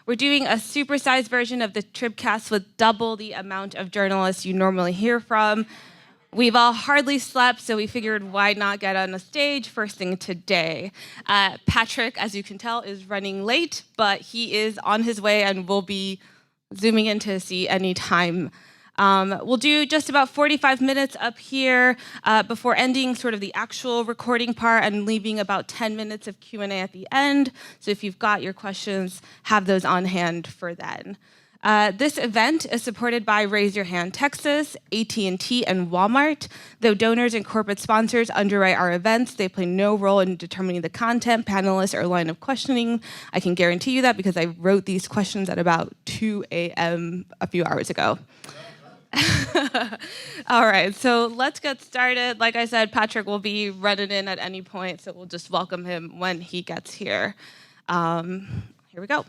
We're doing a supersized version of the TribCast with double the amount of journalists you normally hear from. We've all hardly slept, so we figured why not get on the stage first thing today. Patrick, as you can tell, is running late, but he is on his way and will be zooming in to see any time. We'll do just about 45 minutes up here before ending sort of the actual recording part and leaving about 10 minutes of Q&A at the end. So if you've got your questions, have those on hand for then. This event is supported by Raise Your Hand Texas, AT&T, and Walmart. Though donors and corporate sponsors underwrite our events, they play no role in determining the content, panelists, or line of questioning. I can guarantee you that because I wrote these questions at about 2 a.m. a few hours ago. All right, so let's get started. Like I said, Patrick will be running in at any point, so we'll just welcome him when he gets here. Here we go.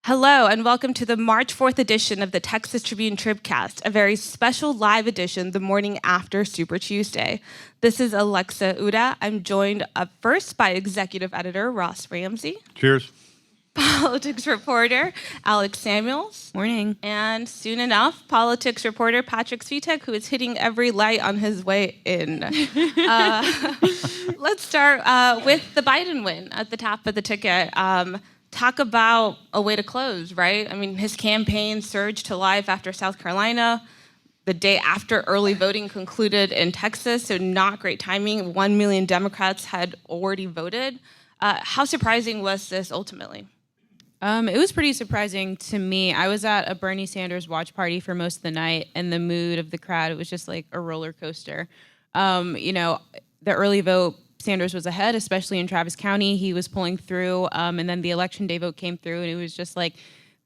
Hello, and welcome to the March 4th edition of the Texas Tribune TribCast, a very special live edition the morning after Super Tuesday. This is Alexa Ura. I'm joined up first by executive editor Ross Ramsey. Cheers. Politics reporter Alex Samuels. Morning. And soon enough, politics reporter Patrick Svitek, who is hitting every light on his way in. Let's start with the Biden win at the top of the ticket. Talk about a way to close, right? I mean, his campaign surged to life after South Carolina, the day after early voting concluded in Texas, so not great timing. 1 million Democrats had already voted. How surprising was this ultimately? It was pretty surprising to me. I was at a Bernie Sanders watch party for most of the night, and the mood of the crowd, it was just like a roller coaster. The early vote, Sanders was ahead, especially in Travis County. He was pulling through, and then the election day vote came through, and it was just like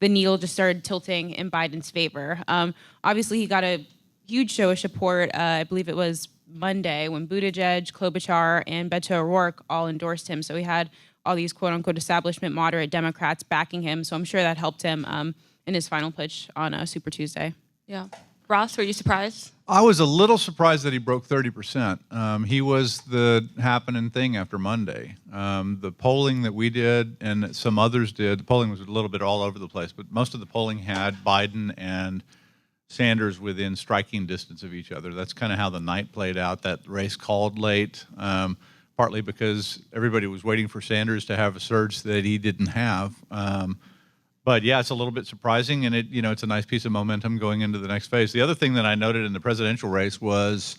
the needle just started tilting in Biden's favor. Obviously, he got a huge show of support. I believe it was Monday when Buttigieg, Klobuchar, and Beto O'Rourke all endorsed him. So he had all these quote-unquote establishment moderate Democrats backing him. So I'm sure that helped him in his final pitch on Super Tuesday. Yeah. Ross, were you surprised? I was a little surprised that he broke 30%. He was the happening thing after Monday. The polling that we did and some others did, the polling was a little bit all over the place, but most of the polling had Biden and Sanders within striking distance of each other. That's kind of how the night played out. That race called late, partly because everybody was waiting for Sanders to have a surge that he didn't have. But yeah, it's a little bit surprising, and it's a nice piece of momentum going into the next phase. The other thing that I noted in the presidential race was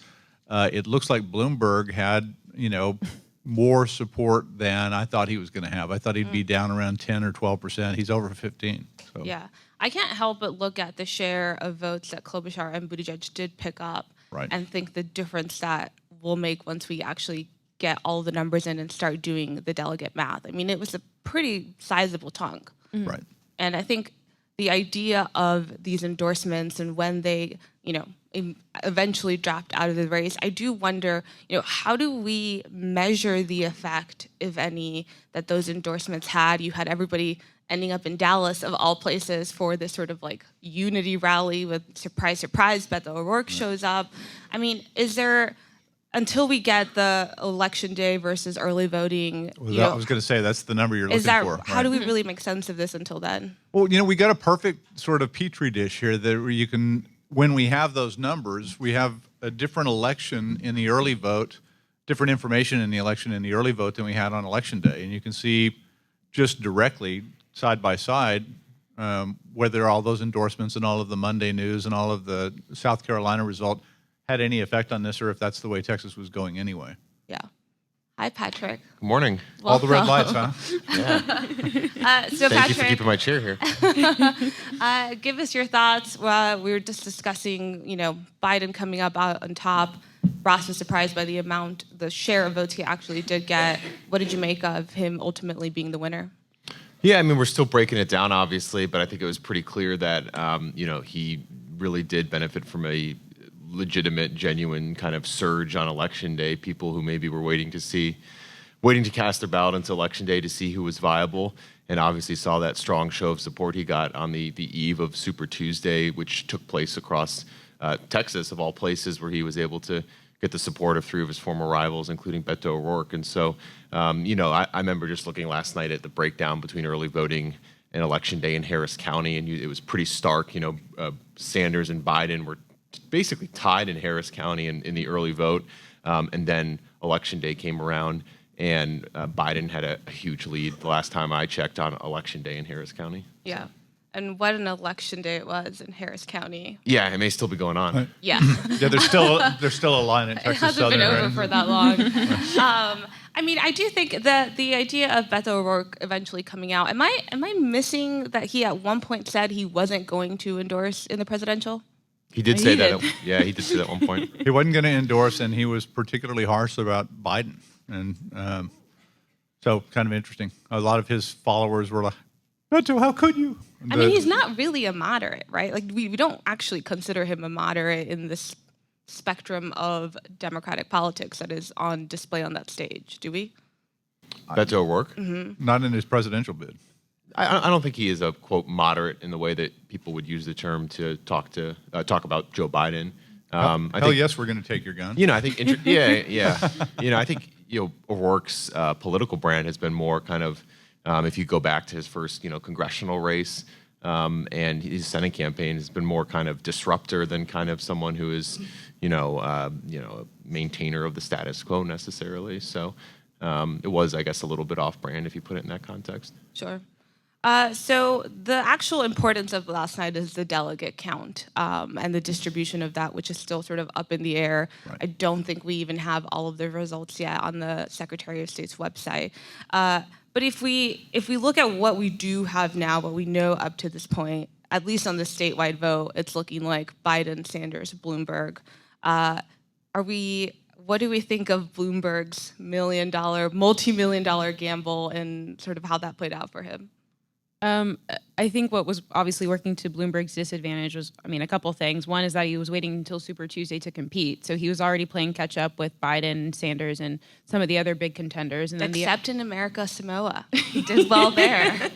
it looks like Bloomberg had, more support than I thought he was going to have. I thought he'd be down around 10 or 12%. He's over 15. So. Yeah. I can't help but look at the share of votes that Klobuchar and Buttigieg did pick up and think the difference that will make once we actually get all the numbers in and start doing the delegate math. I mean, it was a pretty sizable chunk. Mm-hmm. Right. And I think the idea of these endorsements and when they, eventually dropped out of the race, I do wonder, how do we measure the effect, if any, that those endorsements had? You had everybody ending up in Dallas, of all places, for this sort of like unity rally with surprise, surprise, Beto O'Rourke shows up. I mean, is there, until we get the election day versus early voting, I was going to say that's the number you're looking for. Right? How do we really make sense of this until then? Well, we got a perfect sort of petri dish here that you can, when we have those numbers, we have a different election in the early vote, different information in the election in the early vote than we had on election day. And you can see just directly, side by side, whether all those endorsements and all of the Monday news and all of the South Carolina result had any effect on this, or if that's the way Texas was going anyway. Yeah. Hi, Patrick. Good morning. All the red lights, huh? Yeah. So Thank you for keeping my chair here. Give us your thoughts. We were just discussing, Biden coming up out on top. Ross was surprised by the share of votes he actually did get. What did you make of him ultimately being the winner? Yeah, I mean, we're still breaking it down, obviously, but I think it was pretty clear that, he really did benefit from a legitimate, genuine kind of surge on election day. People who maybe were waiting to cast their ballot until election day to see who was viable, and obviously saw that strong show of support he got on the eve of Super Tuesday, which took place across Texas, of all places, where he was able to get the support of 3 of his former rivals, including Beto O'Rourke. And so, I remember just looking last night at the breakdown between early voting and Election Day in Harris County, and it was pretty stark. Sanders and Biden were basically tied in Harris County in the early vote, and then Election Day came around, and Biden had a huge lead the last time I checked on Election Day in Harris County. Yeah. And what an election day it was in Harris County. Yeah, it may still be going on. Yeah. Yeah, there's still a line in Texas It hasn't Southern. been over right? for that long. I do think that the idea of Beto O'Rourke eventually coming out, am I missing that he at one point said he wasn't going to endorse in the presidential? He did He say did. that. Yeah, he did say that at one point. He wasn't going to endorse, and he was particularly harsh about Biden. And so kind of interesting. A lot of his followers were like, Beto, how could you? He's not really a moderate, right? Like, we don't actually consider him a moderate in this spectrum of Democratic politics that is on display on that stage, do we? Beto O'Rourke? Not in his presidential bid. I don't think he is a, quote, moderate in the way that people would use the term to talk about Joe Biden. Yes, we're going to take your gun. I think, I think, O'Rourke's political brand has been more kind of, if you go back to his first, congressional race, and his Senate campaign has been more kind of disruptor than kind of someone who is, a maintainer of the status quo necessarily. So it was, I guess, a little bit off-brand if you put it in that context. Sure. So the actual importance of last night is the delegate count and the distribution of that, which is still sort of up in the air. Right. I don't think we even have all of the results yet on the Secretary of State's website. But if we look at what we do have now, what we know up to this point, at least on the statewide vote, it's looking like Biden, Sanders, Bloomberg. What do we think of Bloomberg's multi-million-dollar gamble and sort of how that played out for him? I think what was obviously working to Bloomberg's disadvantage was, a couple things. One is that he was waiting until Super Tuesday to compete. So he was already playing catch up with Biden, Sanders, and some of the other big contenders. And then Except in America, Samoa. He did well there.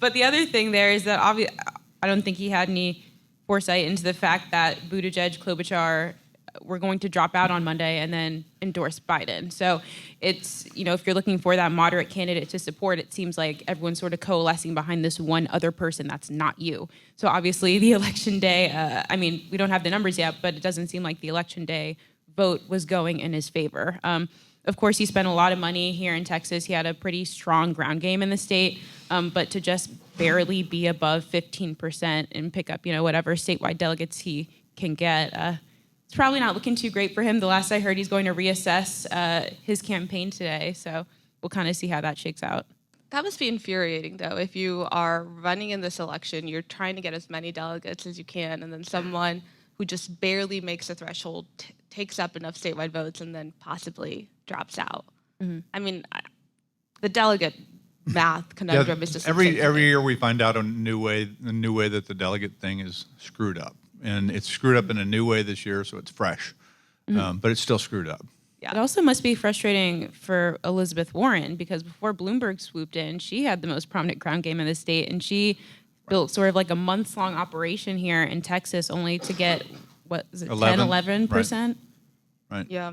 But the other thing there is that I don't think he had any foresight into the fact that Buttigieg, Klobuchar were going to drop out on Monday and then endorse Biden. So it's, if you're looking for that moderate candidate to support, it seems like everyone's sort of coalescing behind this one other person that's not you. So obviously the election day, we don't have the numbers yet, but it doesn't seem like the election day vote was going in his favor. Of course, he spent a lot of money here in Texas. He had a pretty strong ground game in the state, but to just barely be above 15% and pick up, whatever statewide delegates he can get, it's probably not looking too great for him. The last I heard, he's going to reassess his campaign today, so we'll kind of see how that shakes out. That must be infuriating, though. If you are running in this election, you're trying to get as many delegates as you can, and then someone who just barely makes the threshold takes up enough statewide votes and then possibly drops out. Mm-hmm. The delegate math conundrum is just every year we find out a new way that the delegate thing is screwed up. And it's screwed up in a new way this year, so it's fresh. But it's still screwed up. Yeah. It also must be frustrating for Elizabeth Warren, because before Bloomberg swooped in, she had the most prominent ground game in the state, and she built sort of like a months-long operation here in Texas only to get, 11%? Right. Yeah.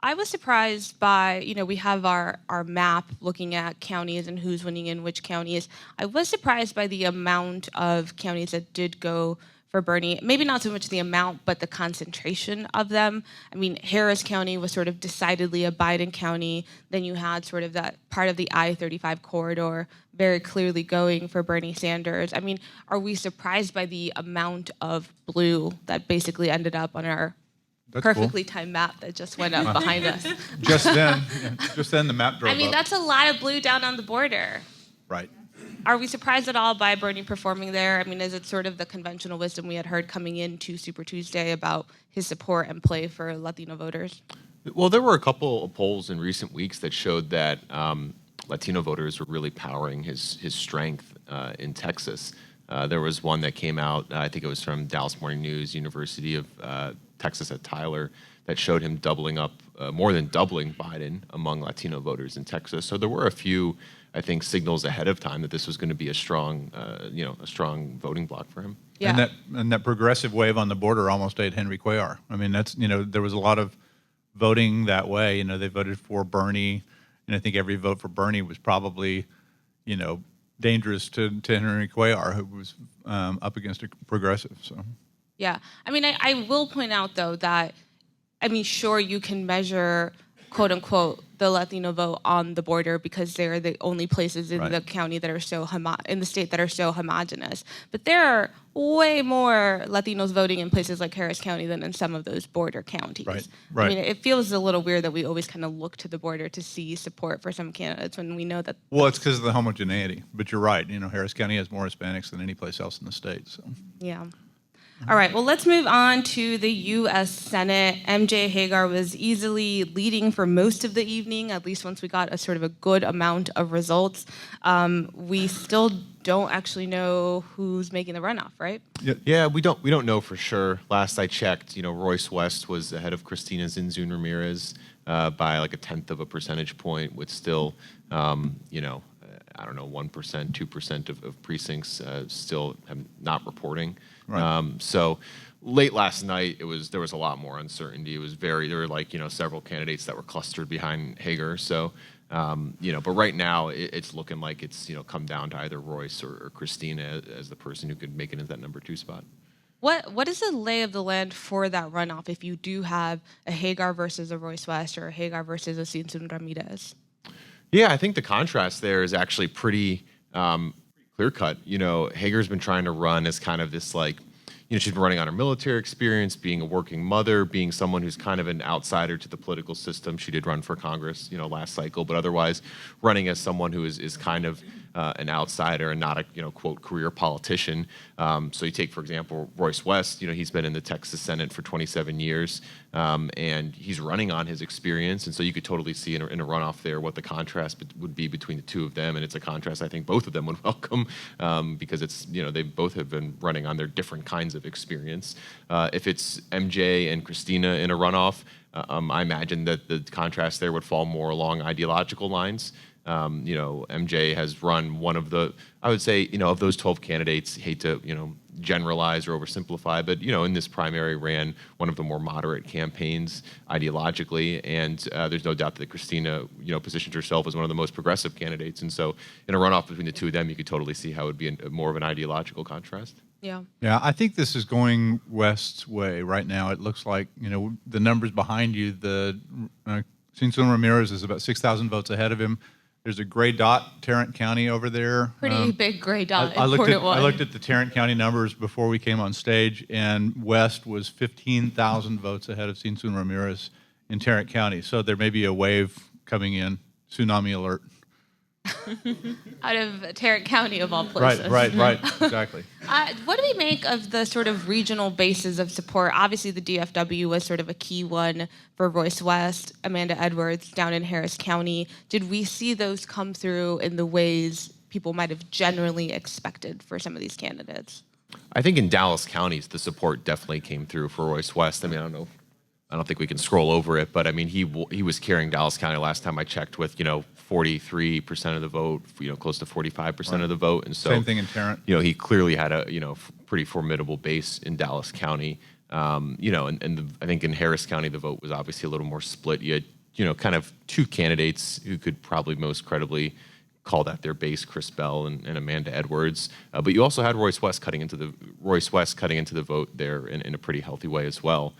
I was surprised by, we have our map looking at counties and who's winning in which counties. I was surprised by the amount of counties that did go for Bernie. Maybe not so much the amount, but the concentration of them. Harris County was sort of decidedly a Biden county. Then you had sort of that part of the I-35 corridor very clearly going for Bernie Sanders. Are we surprised by the amount of blue that basically ended up on our perfectly timed map that just went up behind us? Just then the map drove up. That's a lot of blue down on the border. Right. Are we surprised at all by Bernie performing there? Is it sort of the conventional wisdom we had heard coming into Super Tuesday about his support and play for Latino voters? Well, there were a couple of polls in recent weeks that showed that Latino voters were really powering his strength in Texas. There was one that came out, I think it was from Dallas Morning News, University of Texas at Tyler that showed him doubling up, more than doubling Biden among Latino voters in Texas. So there were a few, I think, signals ahead of time that this was going to be a strong voting bloc for him. Yeah. And that progressive wave on the border almost ate Henry Cuellar. I mean, that's, there was a lot of voting that way. They voted for Bernie, and I think every vote for Bernie was probably, dangerous to Henry Cuellar, who was up against a progressive. So. Yeah. I mean, I will point out, though, that, sure, you can measure, quote unquote, the Latino vote on the border because they're the only places in the county that are in the state that are so homogenous. But there are way more Latinos voting in places like Harris County than in some of those border counties. Right. I mean, it feels a little weird that we always kind of look to the border to see support for some candidates when we know that. Well, it's because of the homogeneity. But you're right. Harris County has more Hispanics than any place else in the state. So. Yeah. All right, well, let's move on to the U.S. Senate. MJ Hagar was easily leading for most of the evening, at least once we got a sort of a good amount of results. We still don't actually know who's making the runoff, right? Yeah, we don't know for sure. Last I checked, Royce West was ahead of Cristina Zinzun Ramirez by like 1/10 of a percentage point, with still, 1%, 2% of precincts still not reporting. Right. So late last night, there was a lot more uncertainty. There were several candidates that were clustered behind Hagar. So, but right now it's looking like it's come down to either Royce or Cristina as the person who could make it into that number 2 spot. What is the lay of the land for that runoff if you do have a Hagar versus a Royce West or a Hagar versus a Zinzun Ramirez? Yeah, I think the contrast there is actually pretty clear cut. Hagar's been trying to run as kind of this she's been running on her military experience, being a working mother, being someone who's kind of an outsider to the political system. She did run for Congress, last cycle, but otherwise running as someone who is kind of an outsider and not a quote career politician. So you take, for example, Royce West. He's been in the Texas Senate for 27 years, and he's running on his experience. And so you could totally see in a runoff there what the contrast would be between the two of them. And it's a contrast I think both of them would welcome, because it's they both have been running on their different kinds of experience. If it's MJ and Cristina in a runoff, I imagine that the contrast there would fall more along ideological lines. MJ has run one of the, I would say, of those 12 candidates, hate to, generalize or oversimplify, but, in this primary ran one of the more moderate campaigns ideologically. And there's no doubt that Cristina, positioned herself as one of the most progressive candidates. And so in a runoff between the two of them, you could totally see how it would be more of an ideological contrast. Yeah. Yeah, I think this is going West's way right now. It looks like, the numbers behind you, the Zinzun Ramirez is about 6,000 votes ahead of him. There's a gray dot, Tarrant County over there. Pretty big gray dot. I looked at the Tarrant County numbers before we came on stage, and West was 15,000 votes ahead of Zinzun Ramirez in Tarrant County. So there may be a wave coming in, tsunami alert. Out of Tarrant County, of all places. Right, exactly. What do we make of the sort of regional bases of support? Obviously, the DFW was sort of a key one for Royce West, Amanda Edwards down in Harris County. Did we see those come through in the ways people might have generally expected for some of these candidates? I think in Dallas counties, the support definitely came through for Royce West. I don't know. I don't think we can scroll over it, but he was carrying Dallas County last time I checked with 43% of the vote, close to 45% of the vote, and so same thing in Tarrant. He clearly had a pretty formidable base in Dallas County. I think in Harris County the vote was obviously a little more split. You had kind of two candidates who could probably most credibly call that their base, Chris Bell and Amanda Edwards, but you also had Royce West cutting into the vote there in a pretty healthy way as well.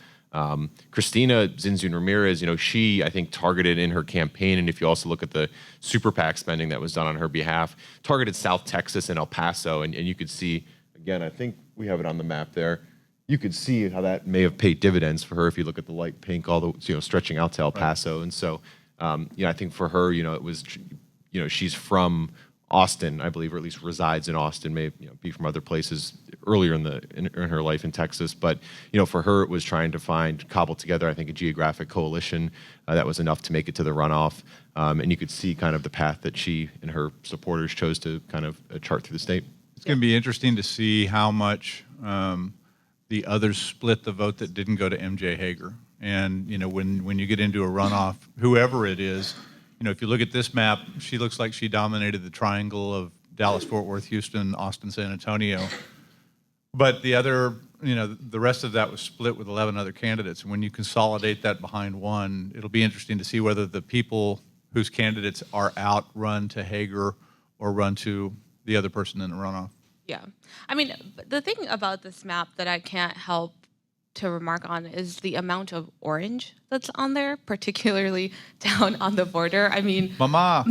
Cristina Zinzun Ramirez, she, I think, targeted in her campaign, and if you also look at the super PAC spending that was done on her behalf, targeted South Texas and El Paso, and you could see, again, I think we have it on the map there, you could see how that may have paid dividends for her if you look at the light pink, all the, stretching out to El Paso. Right. And so, I think for her, it was, she's from Austin, I believe, or at least resides in Austin, may be from other places earlier in her life in Texas. But, for her, it was trying to cobble together, I think, a geographic coalition that was enough to make it to the runoff. And you could see kind of the path that she and her supporters chose to kind of chart through the state. It's going to be interesting to see how much the others split the vote that didn't go to MJ Hager. And, when you get into a runoff, whoever it is, if you look at this map, she looks like she dominated the triangle of Dallas, Fort Worth, Houston, Austin, San Antonio. But the other, the rest of that was split with 11 other candidates. And when you consolidate that behind one, it'll be interesting to see whether the people whose candidates are out run to Hager or run to the other person in the runoff. Yeah. I mean, the thing about this map that I can't help to remark on is the amount of orange that's on there, particularly down on the border. I mean, Mama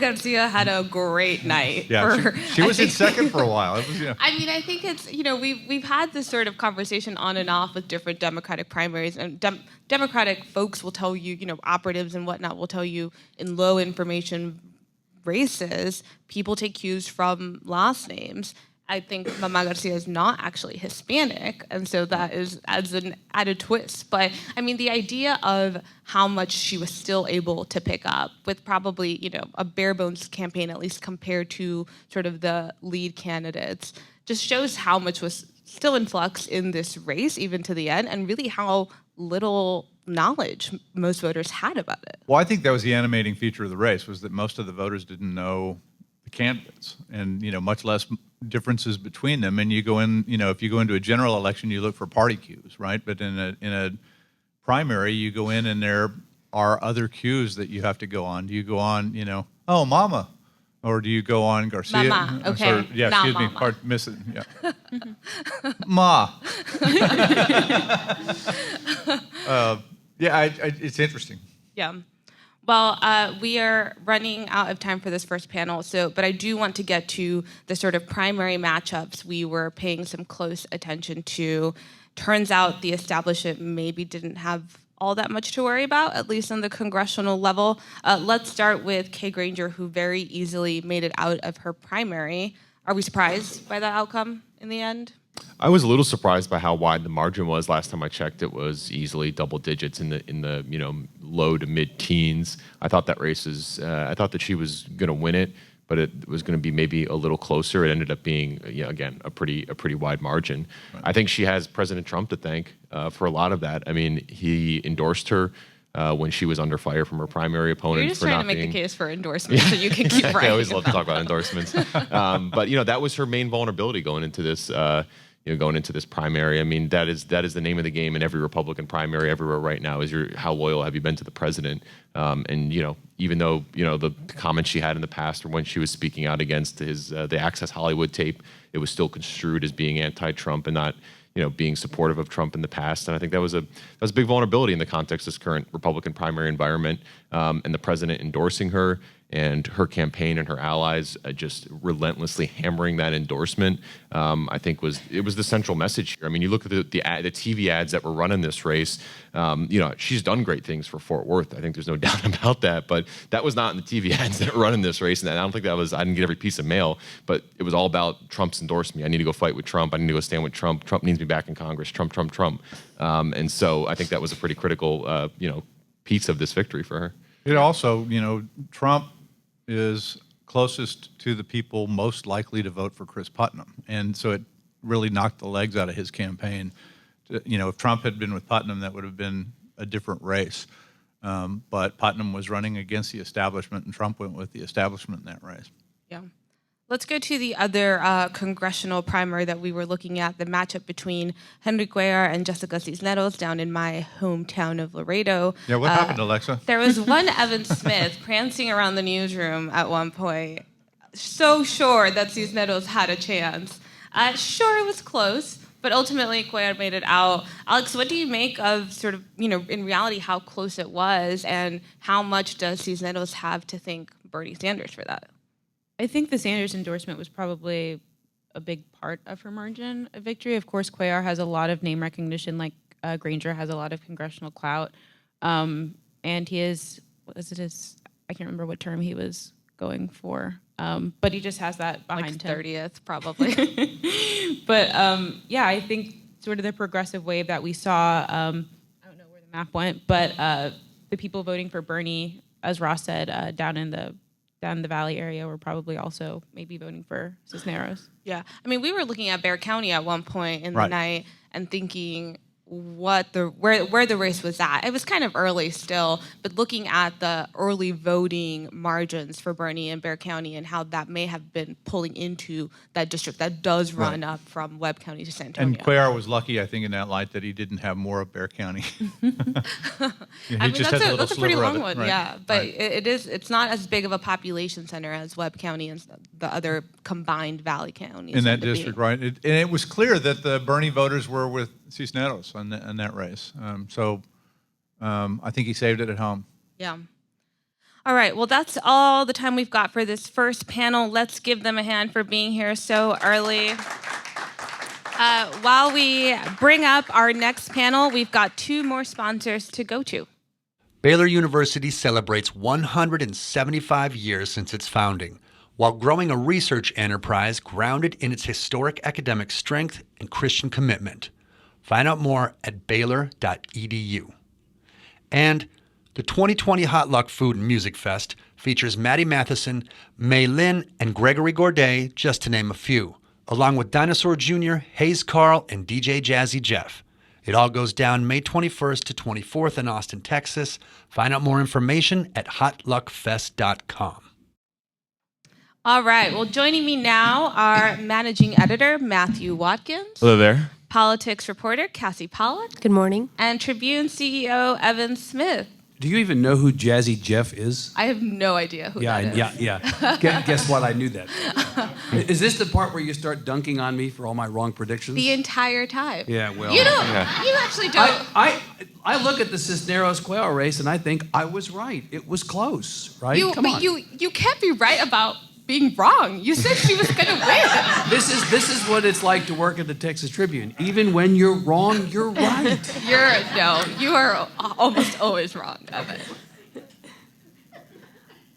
Garcia had a great night. Yeah, she was in second for a while. It was, I mean, I think it's, we've had this sort of conversation on and off with different Democratic primaries, and Democratic folks will tell you, operatives and whatnot will tell you in low information races, people take cues from last names. I think Mama Garcia is not actually Hispanic, and so that adds an added twist. But I mean, the idea of how much she was still able to pick up with probably, a bare bones campaign, at least compared to sort of the lead candidates, just shows how much was still in flux in this race, even to the end, and really how little knowledge most voters had about it. Well, I think that was the animating feature of the race, was that most of the voters didn't know the candidates, and much less differences between them. And you go in, if you go into a general election, you look for party cues, right? But in a primary, you go in and there are other cues that you have to go on. Do you go on, oh, Mama, or do you go on Garcia? Mama, okay. Sorry, yeah, not excuse me, Mama. hard to miss it. Yeah. Ma. It's interesting. Yeah. Well, we are running out of time for this first panel, but I do want to get to the sort of primary matchups we were paying some close attention to. Turns out the establishment maybe didn't have all that much to worry about, at least on the congressional level. Let's start with Kay Granger, who very easily made it out of her primary. Are we surprised by that outcome in the end? I was a little surprised by how wide the margin was. Last time I checked, it was easily double digits in the low to mid teens. I thought that race is. I thought that she was going to win it, but it was going to be maybe a little closer. It ended up being, again, a pretty wide margin. Right. I think she has President Trump to thank for a lot of that. I mean, he endorsed her when she was under fire from her primary opponent. You're just for trying not to make being, the case for endorsements so you can keep writing. I always love to talk about endorsements. But that was her main vulnerability going into this. Going into this primary. I mean, that is the name of the game in every Republican primary everywhere right now, is how loyal have you been to the president? And even though the comments she had in the past, or when she was speaking out against the Access Hollywood tape, it was still construed as being anti-Trump and not being supportive of Trump in the past. And I think that was a big vulnerability in the context of this current Republican primary environment, and the president endorsing her and her campaign and her allies just relentlessly hammering that endorsement. I think it was the central message here. I mean, you look at the TV ads that were running this race. She's done great things for Fort Worth. I think there's no doubt about that. But that was not in the TV ads that were running this race. And I don't think that was. I didn't get every piece of mail, but it was all about Trump's endorsed me. I need to go fight with Trump. I need to go stand with Trump. Trump needs me back in Congress. Trump. And so I think that was a pretty critical, piece of this victory for her. It also, Trump is closest to the people most likely to vote for Chris Putnam. And so it really knocked the legs out of his campaign. If Trump had been with Putnam, that would have been a different race. But Putnam was running against the establishment, and Trump went with the establishment in that race. Yeah. Let's go to the other congressional primary that we were looking at, the matchup between Henry Cuellar and Jessica Cisneros down in my hometown of Laredo. Yeah, what happened, Alexa? There was one Evan Smith prancing around the newsroom at one point, so sure that Cisneros had a chance. Sure, it was close, but ultimately Cuellar made it out. Alex, what do you make of sort of, in reality, how close it was, and how much does Cisneros have to thank Bernie Sanders for that? I think the Sanders endorsement was probably a big part of her margin of victory. Of course, Cuellar has a lot of name recognition, like Granger has a lot of congressional clout. And he is, I can't remember what term he was going for, but he just has that behind him. 30th, probably. But I think sort of the progressive wave that we saw, I don't know where the map went, but the people voting for Bernie, as Ross said, down in the down the Valley area were probably also maybe voting for Cisneros. Yeah, I mean, we were looking at Bexar County at one point in the Right. night and thinking where the race was at. It was kind of early still, but looking at the early voting margins for Bernie and Bexar County and how that may have been pulling into that district that does run up from Webb County to San Antonio. And Cuellar was lucky, I think, in that light that he didn't have more of Bexar County. Yeah, he I mean, just has a little that's a pretty sliver of long it, one, right, yeah. But right. it's not as big of a population center as Webb County and the other combined Valley counties. In that tend to be. district, right? And it was clear that the Bernie voters were with Cisneros on that race. I think he saved it at home. Yeah. All right. Well, that's all the time we've got for this first panel. Let's give them a hand for being here so early. While we bring up our next panel, we've got 2 more sponsors to go to. Baylor University celebrates 175 years since its founding, while growing a research enterprise grounded in its historic academic strength and Christian commitment. Find out more at baylor.edu. And the 2020 Hot Luck Food and Music Fest features Maddie Matheson, May Lynn, and Gregory Gorday, just to name a few, along with Dinosaur Jr., Hayes Carl, and DJ Jazzy Jeff. It all goes down May 21st to 24th in Austin, Texas. Find out more information at hotluckfest.com. All right. Well, joining me now are managing editor Matthew Watkins, Hello there. politics reporter Cassi Pollock, Good morning. and Tribune CEO Evan Smith. Do you even know who Jazzy Jeff is? I have no idea who that is. Yeah. Guess what? I knew that. Is this the part where you start dunking on me for all my wrong predictions? The entire time. Yeah, well. You don't. Yeah. You actually don't. I look at the Cisneros Cuellar race and I think I was right. It was close, right? You, Come but on. you can't be right about being wrong. You said she was going to win. This is what it's like to work at the Texas Tribune. Even when you're wrong, you're right. You are almost always wrong, Evan.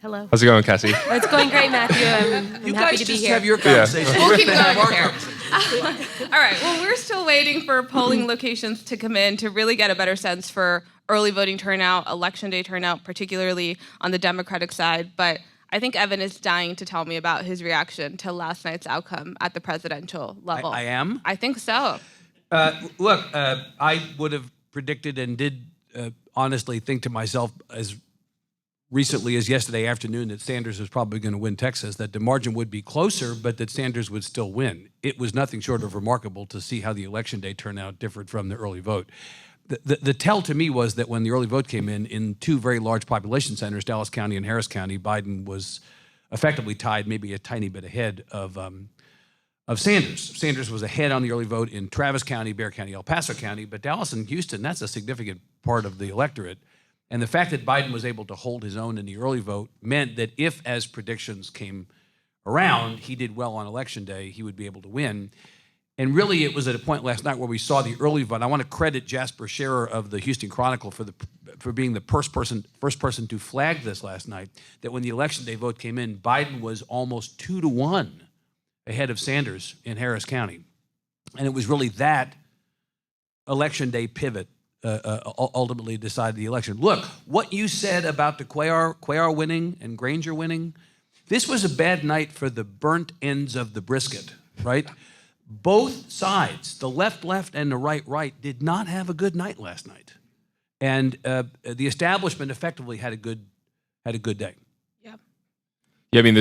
Hello. How's it going, Cassie? It's going great, Matthew. I'm You happy guys to be just here. have your conversation. We'll We keep have to have going our here. conversation. All right. Well, we're still waiting for polling locations to come in to really get a better sense for early voting turnout, election day turnout, particularly on the Democratic side. But I think Evan is dying to tell me about his reaction to last night's outcome at the presidential level. I am? I think so. Look, I would have predicted and did honestly think to myself as recently as yesterday afternoon that Sanders was probably going to win Texas, that the margin would be closer, but that Sanders would still win. It was nothing short of remarkable to see how the election day turnout differed from the early vote. The tell to me was that when the early vote came in 2 very large population centers, Dallas County and Harris County, Biden was effectively tied, maybe a tiny bit ahead of Sanders. Sanders was ahead on the early vote in Travis County, Bexar County, El Paso County, but Dallas and Houston, that's a significant part of the electorate. And the fact that Biden was able to hold his own in the early vote meant that if, as predictions came around, he did well on Election Day, he would be able to win. And really, it was at a point last night where we saw the early vote. I want to credit Jasper Scherer of the Houston Chronicle for being the first person to flag this last night, that when the Election Day vote came in, Biden was almost 2-1 ahead of Sanders in Harris County. And it was really that Election Day pivot ultimately decided the election. Look, what you said about the Cuellar winning and Granger winning, this was a bad night for the burnt ends of the brisket, right? Both sides, the left and the right, did not have a good night last night. And the establishment effectively had a good day. Yeah, I mean,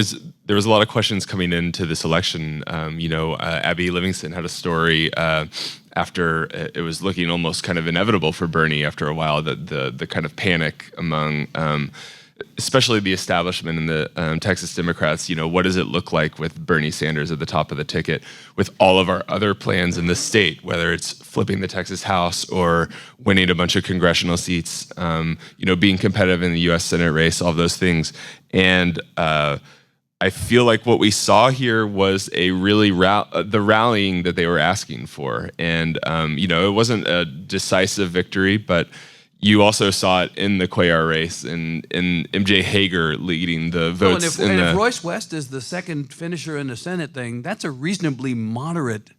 there was a lot of questions coming into this election. Abby Livingston had a story after it was looking almost kind of inevitable for Bernie after a while, that the kind of panic among especially the establishment and the Texas Democrats. What does it look like with Bernie Sanders at the top of the ticket with all of our other plans in the state, whether it's flipping the Texas House or winning a bunch of congressional seats, being competitive in the U.S. Senate race, all those things. And I feel like what we saw here was a really the rallying that they were asking for. And, it wasn't a decisive victory, but you also saw it in the Cuellar race and MJ Hager leading the votes. If Royce West is the second finisher in the Senate thing, that's a reasonably moderate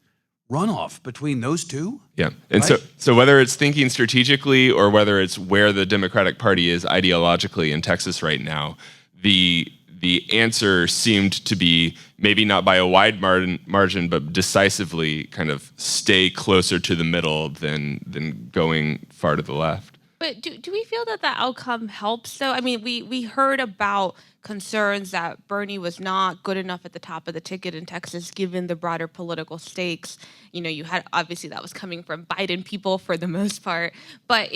runoff between those two. Yeah, and right? so whether it's thinking strategically or whether it's where the Democratic Party is ideologically in Texas right now, the the answer seemed to be maybe not by a wide margin, but decisively kind of stay closer to the middle than going far to the left. But do we feel that the outcome helps, though? I mean, we heard about concerns that Bernie was not good enough at the top of the ticket in Texas, given the broader political stakes. You know, you had, obviously that was coming from Biden people for the most part. But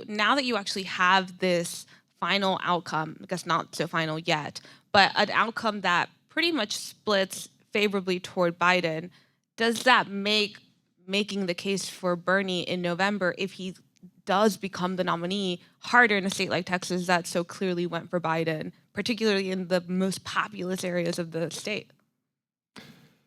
now that you actually have this final outcome, I guess not so final yet, but an outcome that pretty much splits favorably toward Biden, does that make making the case for Bernie in November, if he does become the nominee, harder in a state like Texas that so clearly went for Biden, particularly in the most populous areas of the state?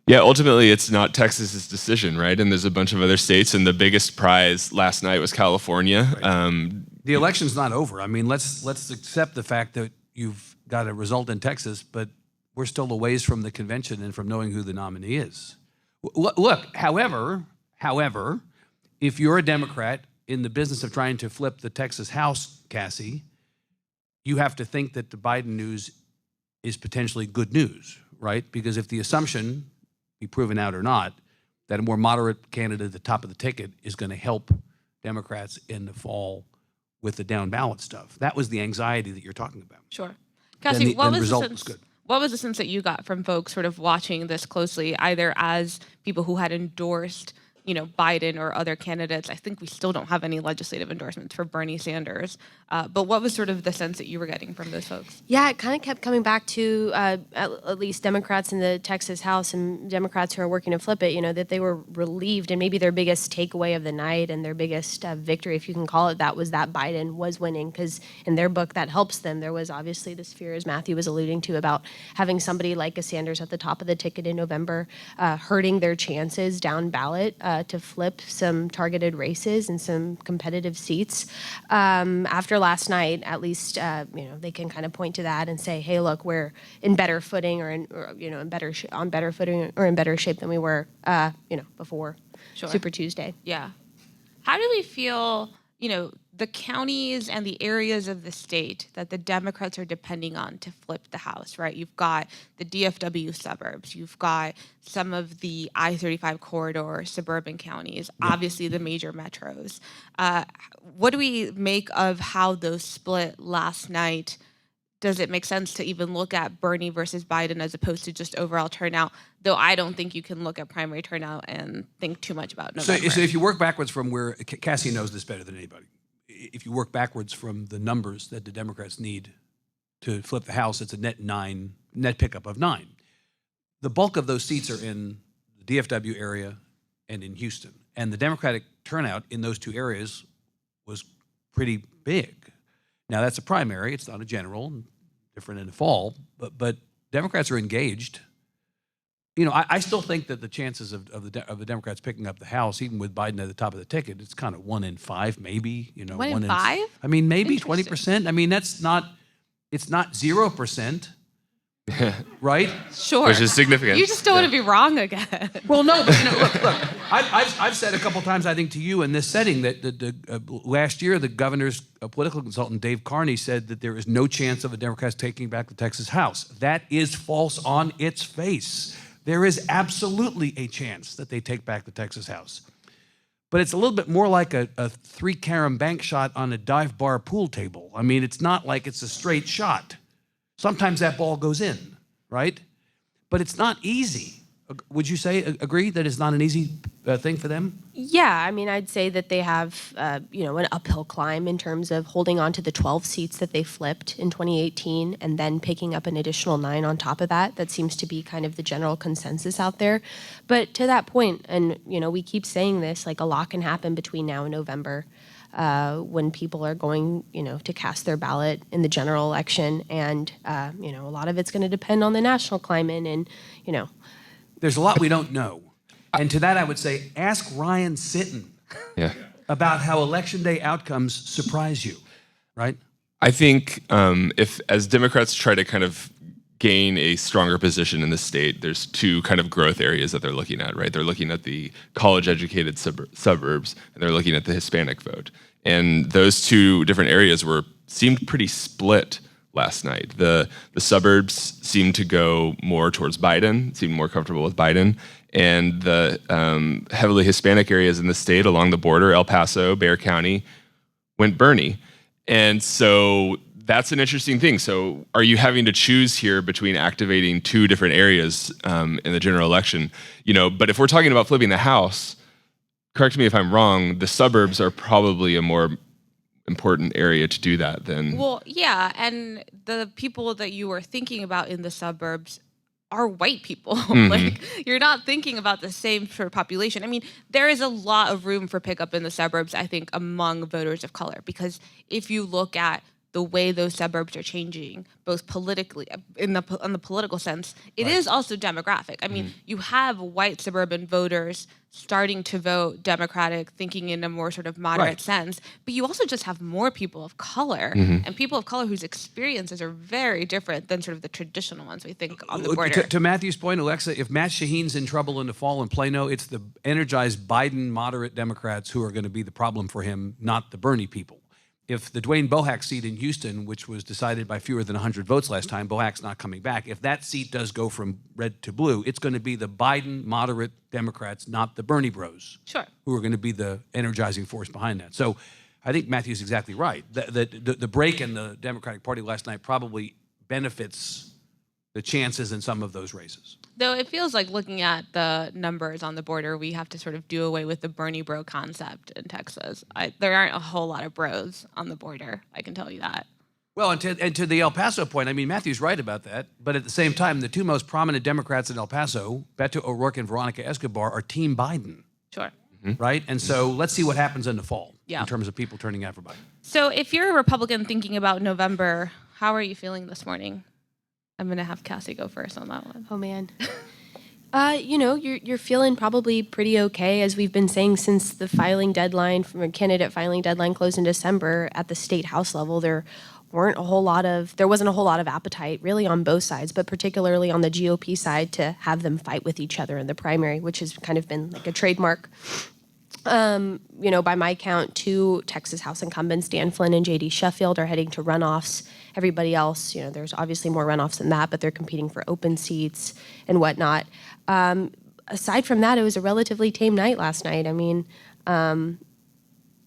Yeah, ultimately, it's not Texas's decision, right? And there's a bunch of other states, and the biggest prize last night was California. Right. The election's not over. I mean, let's accept the fact that you've got a result in Texas, but we're still a ways from the convention and from knowing who the nominee is. Look, however, if you're a Democrat in the business of trying to flip the Texas House, Cassi, you have to think that the Biden news is potentially good news, right? Because if the assumption, be proven out or not, that a more moderate candidate at the top of the ticket is going to help Democrats in the fall with the down ballot stuff. That was the anxiety that you're talking about. Sure. Cassi, what was the sense that you got from folks sort of watching this closely, either as people who had endorsed, you know, Biden or other candidates? I think we still don't have any legislative endorsements for Bernie Sanders. But what was sort of the sense that you were getting from those folks? Yeah, it kind of kept coming back to at least Democrats in the Texas House and Democrats who are working to flip it, you know, that they were relieved, and maybe their biggest takeaway of the night and their biggest victory, if you can call it that, was that Biden was winning, because in their book that helps them. There was obviously this fear, as Matthew was alluding to, about having somebody like a Sanders at the top of the ticket in November, hurting their chances down ballot to flip some targeted races and some competitive seats. After last night, at least, you know, they can kind of point to that and say, "Hey, look, we're in better footing, on better footing, or in better shape than we were, you know, before Super Tuesday." Yeah. How do we feel, you know, the counties and the areas of the state that the Democrats are depending on to flip the House, right? You've got the DFW suburbs, you've got some of the I-35 corridor suburban counties, obviously the major metros. What do we make of how those split last night? Does it make sense to even look at Bernie versus Biden as opposed to just overall turnout? Though I don't think you can look at primary turnout and think too much about November. So if you work backwards from where, Cassie knows this better than anybody, if you work backwards from the numbers that the Democrats need to flip the House, it's a net pickup of 9. The bulk of those seats are in the DFW area and in Houston. And the Democratic turnout in those two areas was pretty big. Now, that's a primary. It's not a general, different in the fall. But Democrats are engaged. You know, I still think that the chances of the Democrats picking up the House, even with Biden at the top of the ticket, it's kind of 1 in 5, maybe. You know, 1 in 5? I mean, maybe 20%. I mean, it's not 0%, right? Sure. Which is significant. You just don't want to be wrong again. Well, no, but you know, look. I've said a couple times, I think, to you in this setting that last year the governor's political consultant Dave Carney said that there is no chance of the Democrats taking back the Texas House. That is false on its face. There is absolutely a chance that they take back the Texas House. But it's a little bit more like a 3-carom bank shot on a dive bar pool table. I mean, it's not like it's a straight shot. Sometimes that ball goes in, right? But it's not easy. Would you say, agree that it's not an easy thing for them? Yeah, I mean, I'd say that they have, you know, an uphill climb in terms of holding on to the 12 seats that they flipped in 2018 and then picking up an additional 9 on top of that. That seems to be kind of the general consensus out there. But to that point, and, you know, we keep saying this, like a lot can happen between now and November when people are going, you know, to cast their ballot in the general election. And, you know, a lot of it's going to depend on the national climate and, you know. There's a lot we don't know. And to that, I would say, ask Ryan Sitton about how Election Day outcomes surprise you, right? I think if, as Democrats try to kind of gain a stronger position in the state, there's 2 kind of growth areas that they're looking at, right? They're looking at the college-educated suburbs, and they're looking at the Hispanic vote. And those 2 different areas seemed pretty split last night. The suburbs seemed to go more towards Biden, seemed more comfortable with Biden, and the heavily Hispanic areas in the state along the border, El Paso, Bexar County, went Bernie. And so that's an interesting thing. So are you having to choose here between activating two different areas in the general election? But if we're talking about flipping the House, correct me if I'm wrong, the suburbs are probably a more important area to do that than... Well, yeah, and the people that you were thinking about in the suburbs are white people. Like, you're not thinking about the same sort of population. I mean, there is a lot of room for pickup in the suburbs, I think, among voters of color, because if you look at the way those suburbs are changing, both politically, on the political sense, it is also demographic. I mean, you have white suburban voters starting to vote Democratic, thinking in a more sort of moderate sense, but you also just have more people of color, and people of color whose experiences are very different than sort of the traditional ones we think on the border. To Matthew's point, Alexa, if Matt Shaheen's in trouble in the fall in Plano, it's the energized Biden moderate Democrats who are going to be the problem for him, not the Bernie people. If the Dwayne Bohack seat in Houston, which was decided by fewer than 100 votes last time, Bohack's not coming back. If that seat does go from red to blue, it's going to be the Biden moderate Democrats, not the Bernie bros, who are going to be the energizing force behind that. So I think Matthew's exactly right. The break in the Democratic Party last night probably benefits the chances in some of those races. Though it feels like, looking at the numbers on the border, we have to sort of do away with the Bernie bro concept in Texas. There aren't a whole lot of bros on the border, I can tell you that. Well, and to the El Paso point, I mean, Matthew's right about that. But at the same time, the two most prominent Democrats in El Paso, Beto O'Rourke and Veronica Escobar, are Team Biden. Sure. Right? And so let's see what happens in the fall in terms of people turning out for Biden. So if you're a Republican thinking about November, how are you feeling this morning? I'm going to have Cassi go first on that one. Oh, man. You're feeling probably pretty okay, as we've been saying since the filing deadline, from a candidate filing deadline closed in December at the state house level. There wasn't a whole lot of appetite really on both sides, but particularly on the GOP side, to have them fight with each other in the primary, which has kind of been like a trademark. By my count, two Texas House incumbents, Dan Flynn and J.D. Sheffield, are heading to runoffs. Everybody else, there's obviously more runoffs than that, but they're competing for open seats and whatnot. Aside from that, it was a relatively tame night last night. I mean,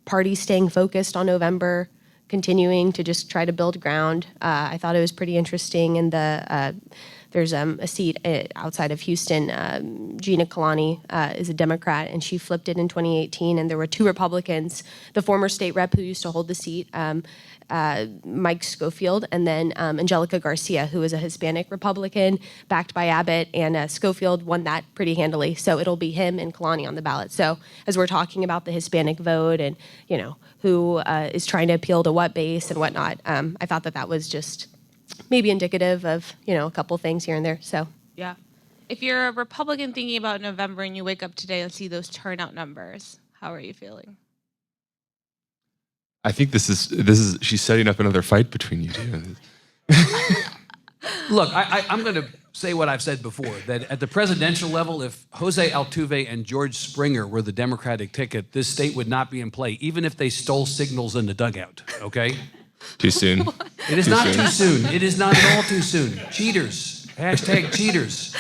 parties staying focused on November, continuing to just try to build ground. I thought it was pretty interesting. And there's a seat outside of Houston. Gina Kalani is a Democrat, and she flipped it in 2018. And there were two Republicans, the former state rep who used to hold the seat, Mike Schofield, and then Angelica Garcia, who is a Hispanic Republican backed by Abbott, and Schofield won that pretty handily. So it'll be him and Kalani on the ballot. So as we're talking about the Hispanic vote and, who is trying to appeal to what base and whatnot, I thought that was just maybe indicative of, a couple things here and there. So yeah. If you're a Republican thinking about November and you wake up today and see those turnout numbers, how are you feeling? I think this is she's setting up another fight between you two. Look, I'm going to say what I've said before, that at the presidential level, if Jose Altuve and George Springer were the Democratic ticket, this state would not be in play, even if they stole signals in the dugout, okay? Too soon. It is not too soon. It is not at all too soon. Cheaters. Hashtag cheaters.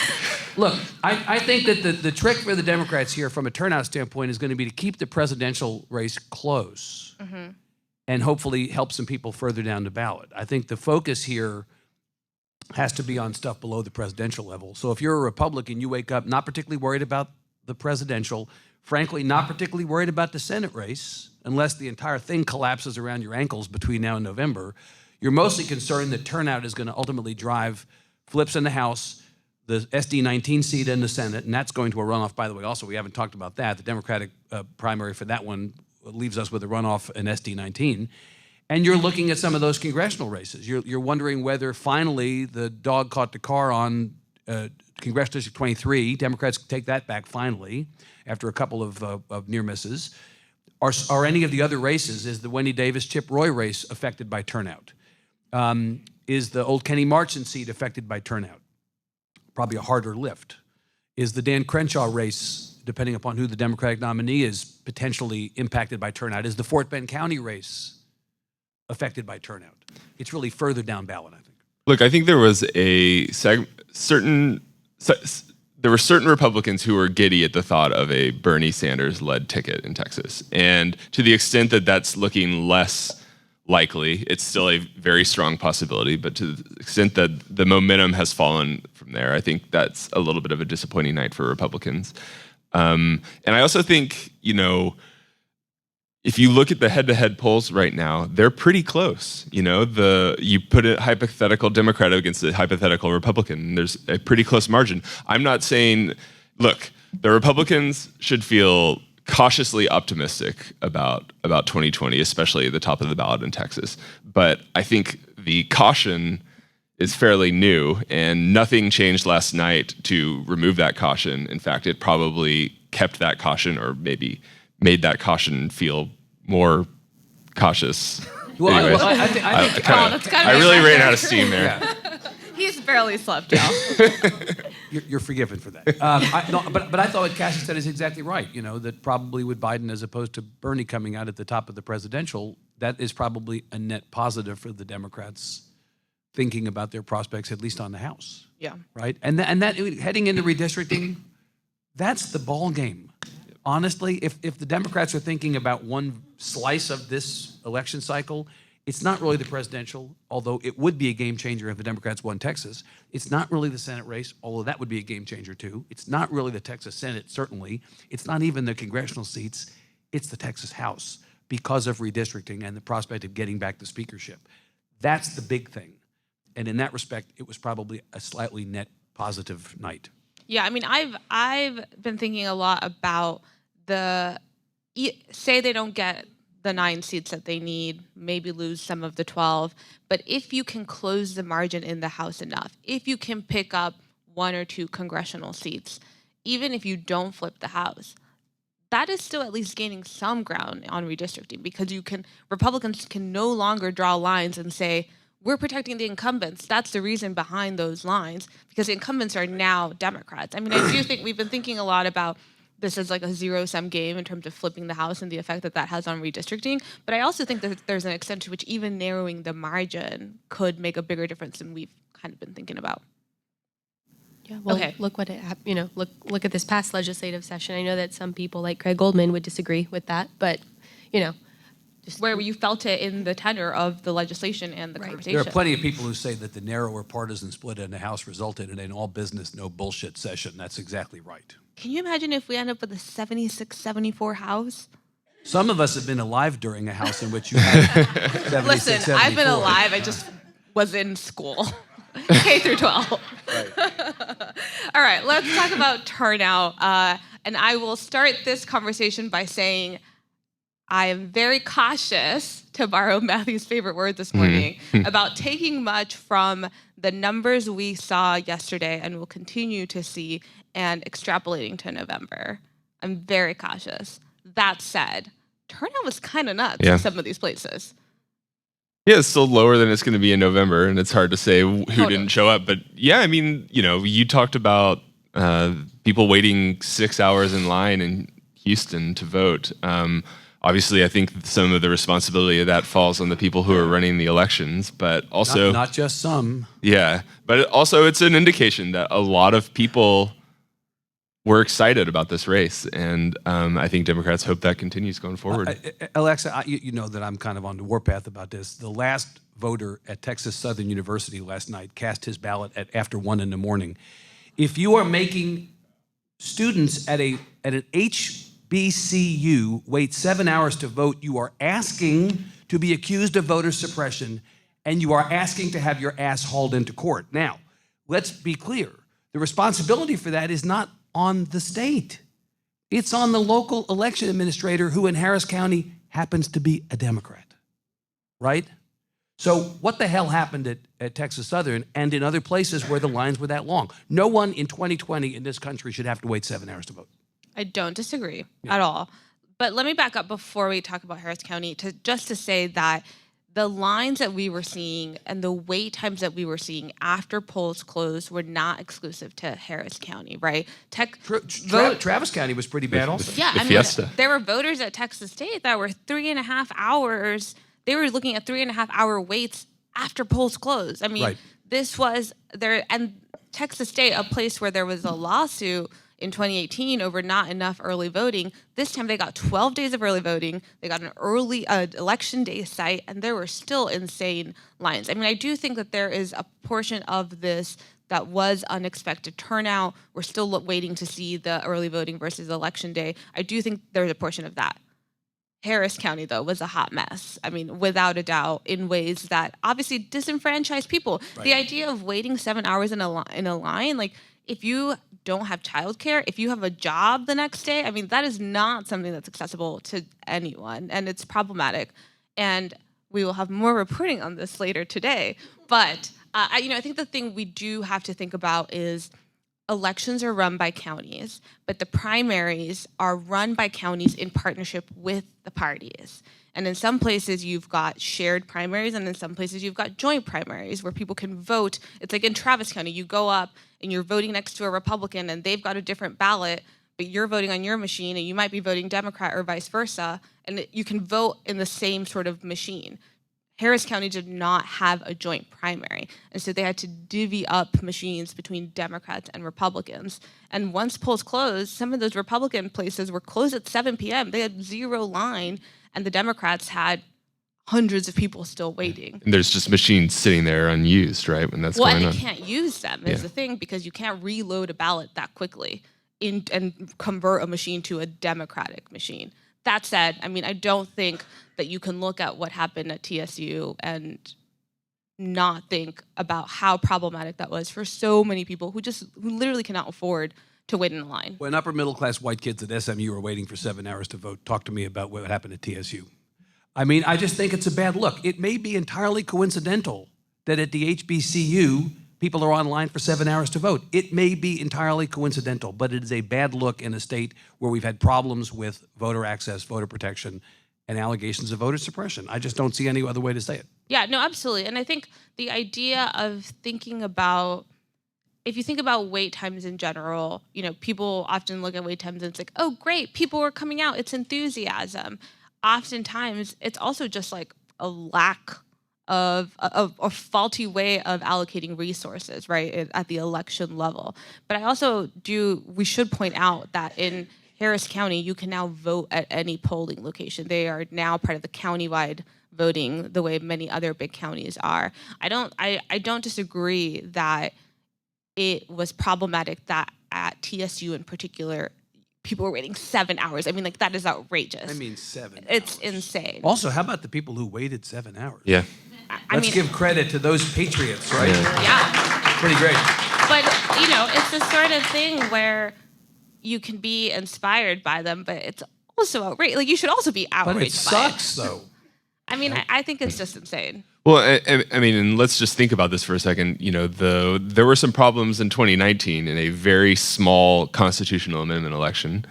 Look, I think that the trick for the Democrats here from a turnout standpoint is going to be to keep the presidential race close and hopefully help some people further down the ballot. I think the focus here has to be on stuff below the presidential level. So if you're a Republican, you wake up not particularly worried about the presidential, frankly, not particularly worried about the Senate race, unless the entire thing collapses around your ankles between now and November. You're mostly concerned that turnout is going to ultimately drive flips in the House, the SD19 seat in the Senate, and that's going to a runoff, by the way. Also, we haven't talked about that. The Democratic primary for that one leaves us with a runoff in SD19. And you're looking at some of those congressional races. You're wondering whether finally the dog caught the car on Congressional District 23. Democrats take that back finally after a couple of near misses. Are any of the other races, is the Wendy Davis-Chip Roy race affected by turnout? Is the old Kenny Marchant seat affected by turnout? Probably a harder lift. Is the Dan Crenshaw race, depending upon who the Democratic nominee is, potentially impacted by turnout? Is the Fort Bend County race affected by turnout? It's really further down ballot, I think. Look, I think there was certain Republicans who were giddy at the thought of a Bernie Sanders-led ticket in Texas. And to the extent that that's looking less likely, it's still a very strong possibility, but to the extent that the momentum has fallen from there, I think that's a little bit of a disappointing night for Republicans. And I also think, if you look at the head-to-head polls right now, they're pretty close. You put a hypothetical Democrat against a hypothetical Republican, and there's a pretty close margin. I'm not saying, look, the Republicans should feel cautiously optimistic about 2020, especially at the top of the ballot in Texas. But I think the caution is fairly new, and nothing changed last night to remove that caution. In fact, it probably kept that caution, or maybe made that caution feel more cautious. Well, Anyways, I really ran out of steam there. Yeah. He's barely slept, y'all. You're forgiven for that. But I thought what Cassi said is exactly right. That probably with Biden as opposed to Bernie coming out at the top of the presidential, that is probably a net positive for the Democrats thinking about their prospects, at least on the House. Yeah. Right? And that heading into redistricting, that's the ball game. Honestly, if the Democrats are thinking about one slice of this election cycle, it's not really the presidential, although it would be a game changer if the Democrats won Texas. It's not really the Senate race, although that would be a game changer too. It's not really the Texas Senate, certainly. It's not even the congressional seats. It's the Texas House because of redistricting and the prospect of getting back the speakership. That's the big thing. And in that respect, it was probably a slightly net positive night. Yeah, I mean, I've been thinking a lot about say they don't get the 9 seats that they need, maybe lose some of the 12, but if you can close the margin in the House enough, if you can pick up 1 or 2 congressional seats, even if you don't flip the House, that is still at least gaining some ground on redistricting, because Republicans can no longer draw lines and say, we're protecting the incumbents. That's the reason behind those lines, because the incumbents are now Democrats. I mean, I do think we've been thinking a lot about this as like a zero-sum game in terms of flipping the House and the effect that has on redistricting. But I also think that there's an extent to which even narrowing the margin could make a bigger difference than we've kind of been thinking about. Yeah, well, Okay. look what look at this past legislative session. I know that some people like Craig Goldman would disagree with that, but just Where you felt it in the tenor of the legislation and the conversation. There are plenty of people who say that the narrower partisan split in the House resulted in an all business, no bullshit session. That's exactly right. Can you imagine if we end up with a 76-74 House? Some of us have been alive during a House in which you had 76, Listen, 74. I've been alive. I just was in school, K through 12. Right. All right, let's talk about turnout. And I will start this conversation by saying I am very cautious, to borrow Matthew's favorite word this morning, about taking much from the numbers we saw yesterday and will continue to see and extrapolating to November. I'm very cautious. That said, turnout was kind of nuts in some of these places. Yeah, it's still lower than it's going to be in November, and it's hard to say who didn't show up. But yeah, I mean, you talked about people waiting 6 hours in line in Houston to vote. Obviously, I think some of the responsibility of that falls on the people who are running the elections, but also not just some. Yeah, but also it's an indication that a lot of people were excited about this race, and I think Democrats hope that continues going forward. Alexa, you know that I'm kind of on the warpath about this. The last voter at Texas Southern University last night cast his ballot at after 1 a.m. If you are making students at an HBCU wait 7 hours to vote, you are asking to be accused of voter suppression, and you are asking to have your ass hauled into court. Now, let's be clear. The responsibility for that is not on the state. It's on the local election administrator, who in Harris County happens to be a Democrat, right? So what the hell happened at Texas Southern and in other places where the lines were that long? No one in 2020 in this country should have to wait 7 hours to vote. I don't disagree at all. But let me back up before we talk about Harris County to say that the lines that we were seeing and the wait times that we were seeing after polls closed were not exclusive to Harris County, right? Travis County was pretty bad also. Yeah, I mean, there were voters at Texas State that were 3.5 hours. They were looking at 3.5 hour waits after polls closed. I mean, Right. this was there, and Texas State, a place where there was a lawsuit in 2018 over not enough early voting. This time they got 12 days of early voting. They got an early election day site, and there were still insane lines. I mean, I do think that there is a portion of this that was unexpected turnout. We're still waiting to see the early voting versus election day. I do think there's a portion of that. Harris County, though, was a hot mess. I mean, without a doubt, in ways that obviously disenfranchise people. Right. The idea of waiting 7 hours in a line, like, if you don't have childcare, if you have a job the next day, I mean, that is not something that's accessible to anyone, and it's problematic. And we will have more reporting on this later today. But I think the thing we do have to think about is elections are run by counties, but the primaries are run by counties in partnership with the parties. And in some places you've got shared primaries, and in some places you've got joint primaries where people can vote. It's like in Travis County, you go up and you're voting next to a Republican and they've got a different ballot, but you're voting on your machine and you might be voting Democrat or vice versa, and you can vote in the same sort of machine. Harris County did not have a joint primary, and so they had to divvy up machines between Democrats and Republicans. And once polls closed, some of those Republican places were closed at 7 p.m. They had zero line, and the Democrats had hundreds of people still waiting. And there's just machines sitting there unused, right, when that's going on. Well, and you can't use them is the thing, because you can't reload a ballot that quickly and convert a machine to a Democratic machine. That said, I mean, I don't think that you can look at what happened at TSU and not think about how problematic that was for so many people who literally cannot afford to wait in a line. When upper middle class white kids at SMU were waiting for 7 hours to vote, talk to me about what happened at TSU. I mean, I just think it's a bad look. It may be entirely coincidental that at the HBCU, people are online for 7 hours to vote. It may be entirely coincidental, but it is a bad look in a state where we've had problems with voter access, voter protection, and allegations of voter suppression. I just don't see any other way to say it. Yeah, no, absolutely. And I think the idea of thinking about, if you think about wait times in general, people often look at wait times and it's like, oh, great, people are coming out, it's enthusiasm. Oftentimes, it's also just like a lack of a faulty way of allocating resources, right, at the election level. But we should point out that in Harris County, you can now vote at any polling location. They are now part of the countywide voting the way many other big counties are. I don't disagree that it was problematic that at TSU in particular, people were waiting 7 hours. I mean, like, that is outrageous. I mean, 7 hours. It's insane. Also, how about the people who waited 7 hours? Yeah. Let's give credit to those patriots, right? Yeah. Pretty great. But, it's the sort of thing where you can be inspired by them, but it's also outrageous. Like, you should also be outraged by it. But it sucks, though. I mean, I think it's just insane. Well, I mean, and let's just think about this for a second. There were some problems in 2019 in a very small constitutional amendment election.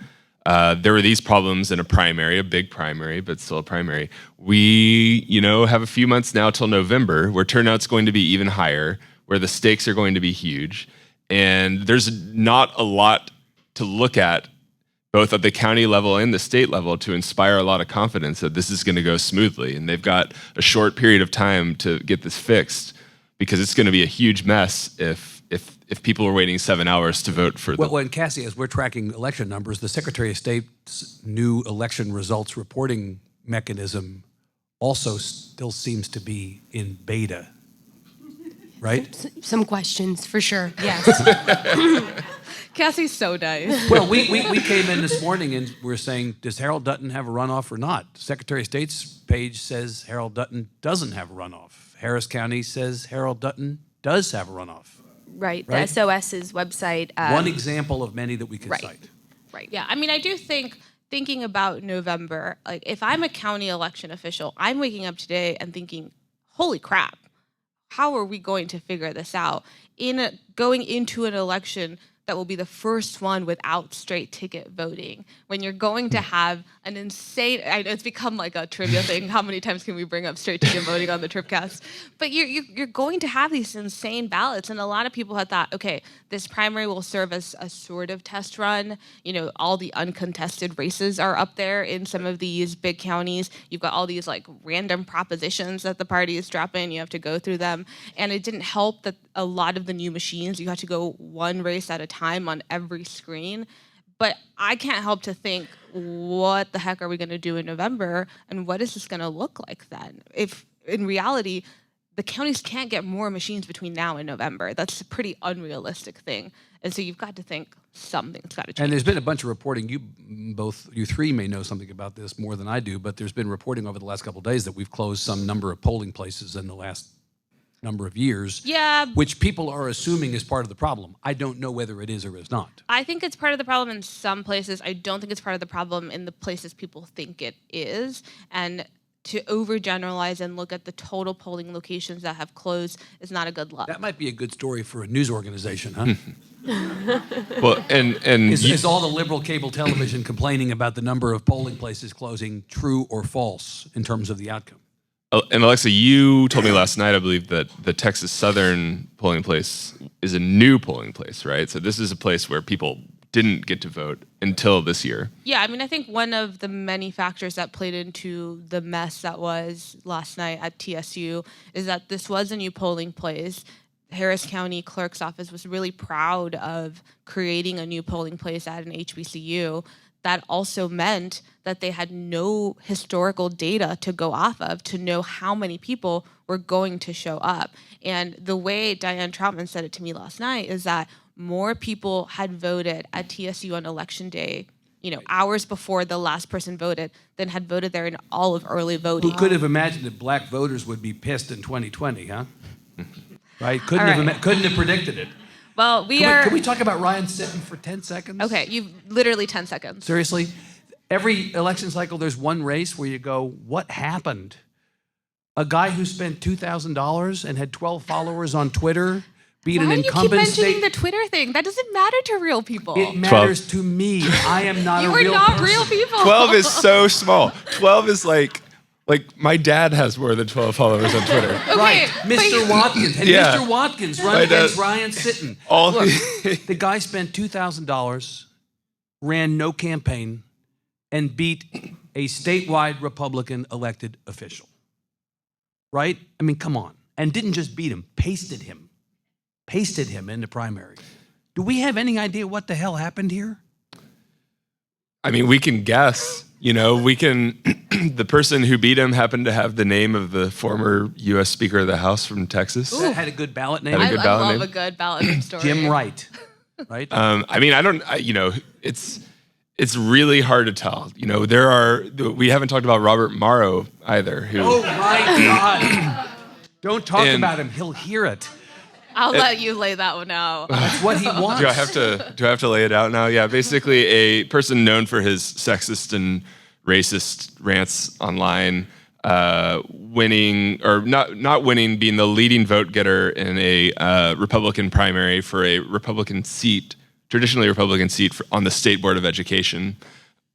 There were these problems in a primary, a big primary, but still a primary. We, have a few months now till November where turnout's going to be even higher, where the stakes are going to be huge. And there's not a lot to look at, both at the county level and the state level, to inspire a lot of confidence that this is going to go smoothly. And they've got a short period of time to get this fixed, because it's going to be a huge mess if people are waiting 7 hours to vote for Well, and Cassi, as we're tracking election numbers, the Secretary of State's new election results reporting mechanism also still seems to be in beta, right? Some questions, for sure, yes. Cassie's so nice. Well, we came in this morning and we're saying, does Harold Dutton have a runoff or not? Secretary of State's page says Harold Dutton doesn't have a runoff. Harris County says Harold Dutton does have a runoff. Right, the SOS's website. One example of many that we could cite. Right, yeah. I mean, I do think, thinking about November, like, if I'm a county election official, I'm waking up today and thinking, holy crap, how are we going to figure this out? Going into an election that will be the first one without straight ticket voting, when you're going to have an insane, it's become like a trivia thing, how many times can we bring up straight ticket voting on the TribCast? But you're going to have these insane ballots, and a lot of people have thought, okay, this primary will serve as a sort of test run. All the uncontested races are up there in some of these big counties. You've got all these like random propositions that the parties drop in, you have to go through them, and it didn't help that a lot of the new machines, you have to go one race at a time on every screen. But I can't help to think, what the heck are we going to do in November? And what is this going to look like then? If in reality, the counties can't get more machines between now and November. That's a pretty unrealistic thing. And so you've got to think something's got to change. And there's been a bunch of reporting. You three may know something about this more than I do, but there's been reporting over the last couple of days that we've closed some number of polling places in the last number of years, which people are assuming is part of the problem. I don't know whether it is or is not. I think it's part of the problem in some places. I don't think it's part of the problem in the places people think it is. And to overgeneralize and look at the total polling locations that have closed is not a good look. That might be a good story for a news organization, huh? Well, and Is all the liberal cable television complaining about the number of polling places closing true or false in terms of the outcome? And Alexa, you told me last night, I believe, that the Texas Southern polling place is a new polling place, right? So this is a place where people didn't get to vote until this year. Yeah, I mean, I think one of the many factors that played into the mess that was last night at TSU is that this was a new polling place. Harris County Clerk's Office was really proud of creating a new polling place at an HBCU. That also meant that they had no historical data to go off of to know how many people were going to show up. And the way Diane Troutman said it to me last night is that more people had voted at TSU on election day, hours before the last person voted, than had voted there in all of early voting. Who could have imagined that black voters would be pissed in 2020, huh? Right? Couldn't have predicted it. Well, Can we talk about Ryan Sitton for 10 seconds? Okay, you've literally 10 seconds. Seriously? Every election cycle, there's one race where you go, what happened? A guy who spent $2,000 and had 12 followers on Twitter beat an incumbent Why do you keep mentioning state. the Twitter thing? That doesn't matter to real people. It matters to me. I am not a real person. You are not real people. 12 is so small. 12 is like my dad has more than 12 followers on Twitter. Okay, Right, Mr. Watkins. And Yeah. Mr. Watkins run against Ryan Sitton. Look, the guy spent $2,000, ran no campaign, and beat a statewide Republican elected official. Right? I mean, come on. And didn't just beat him, pasted him in the primary. Do we have any idea what the hell happened here? I mean, we can guess. The person who beat him happened to have the name of the former U.S. Speaker of the House from Texas. That had a good ballot name. Had a good I ballot love name. a good ballot name story. Jim Wright. Right? I mean, it's really hard to tell. We haven't talked about Robert Morrow either. Who, Oh my God. Don't talk about him. He'll hear it. I'll let you lay that one out. That's what he wants. Do I have to lay it out now? Yeah, basically a person known for his sexist and racist rants online, winning or not winning, being the leading vote getter in a Republican primary for a Republican seat, traditionally Republican seat on the State Board of Education.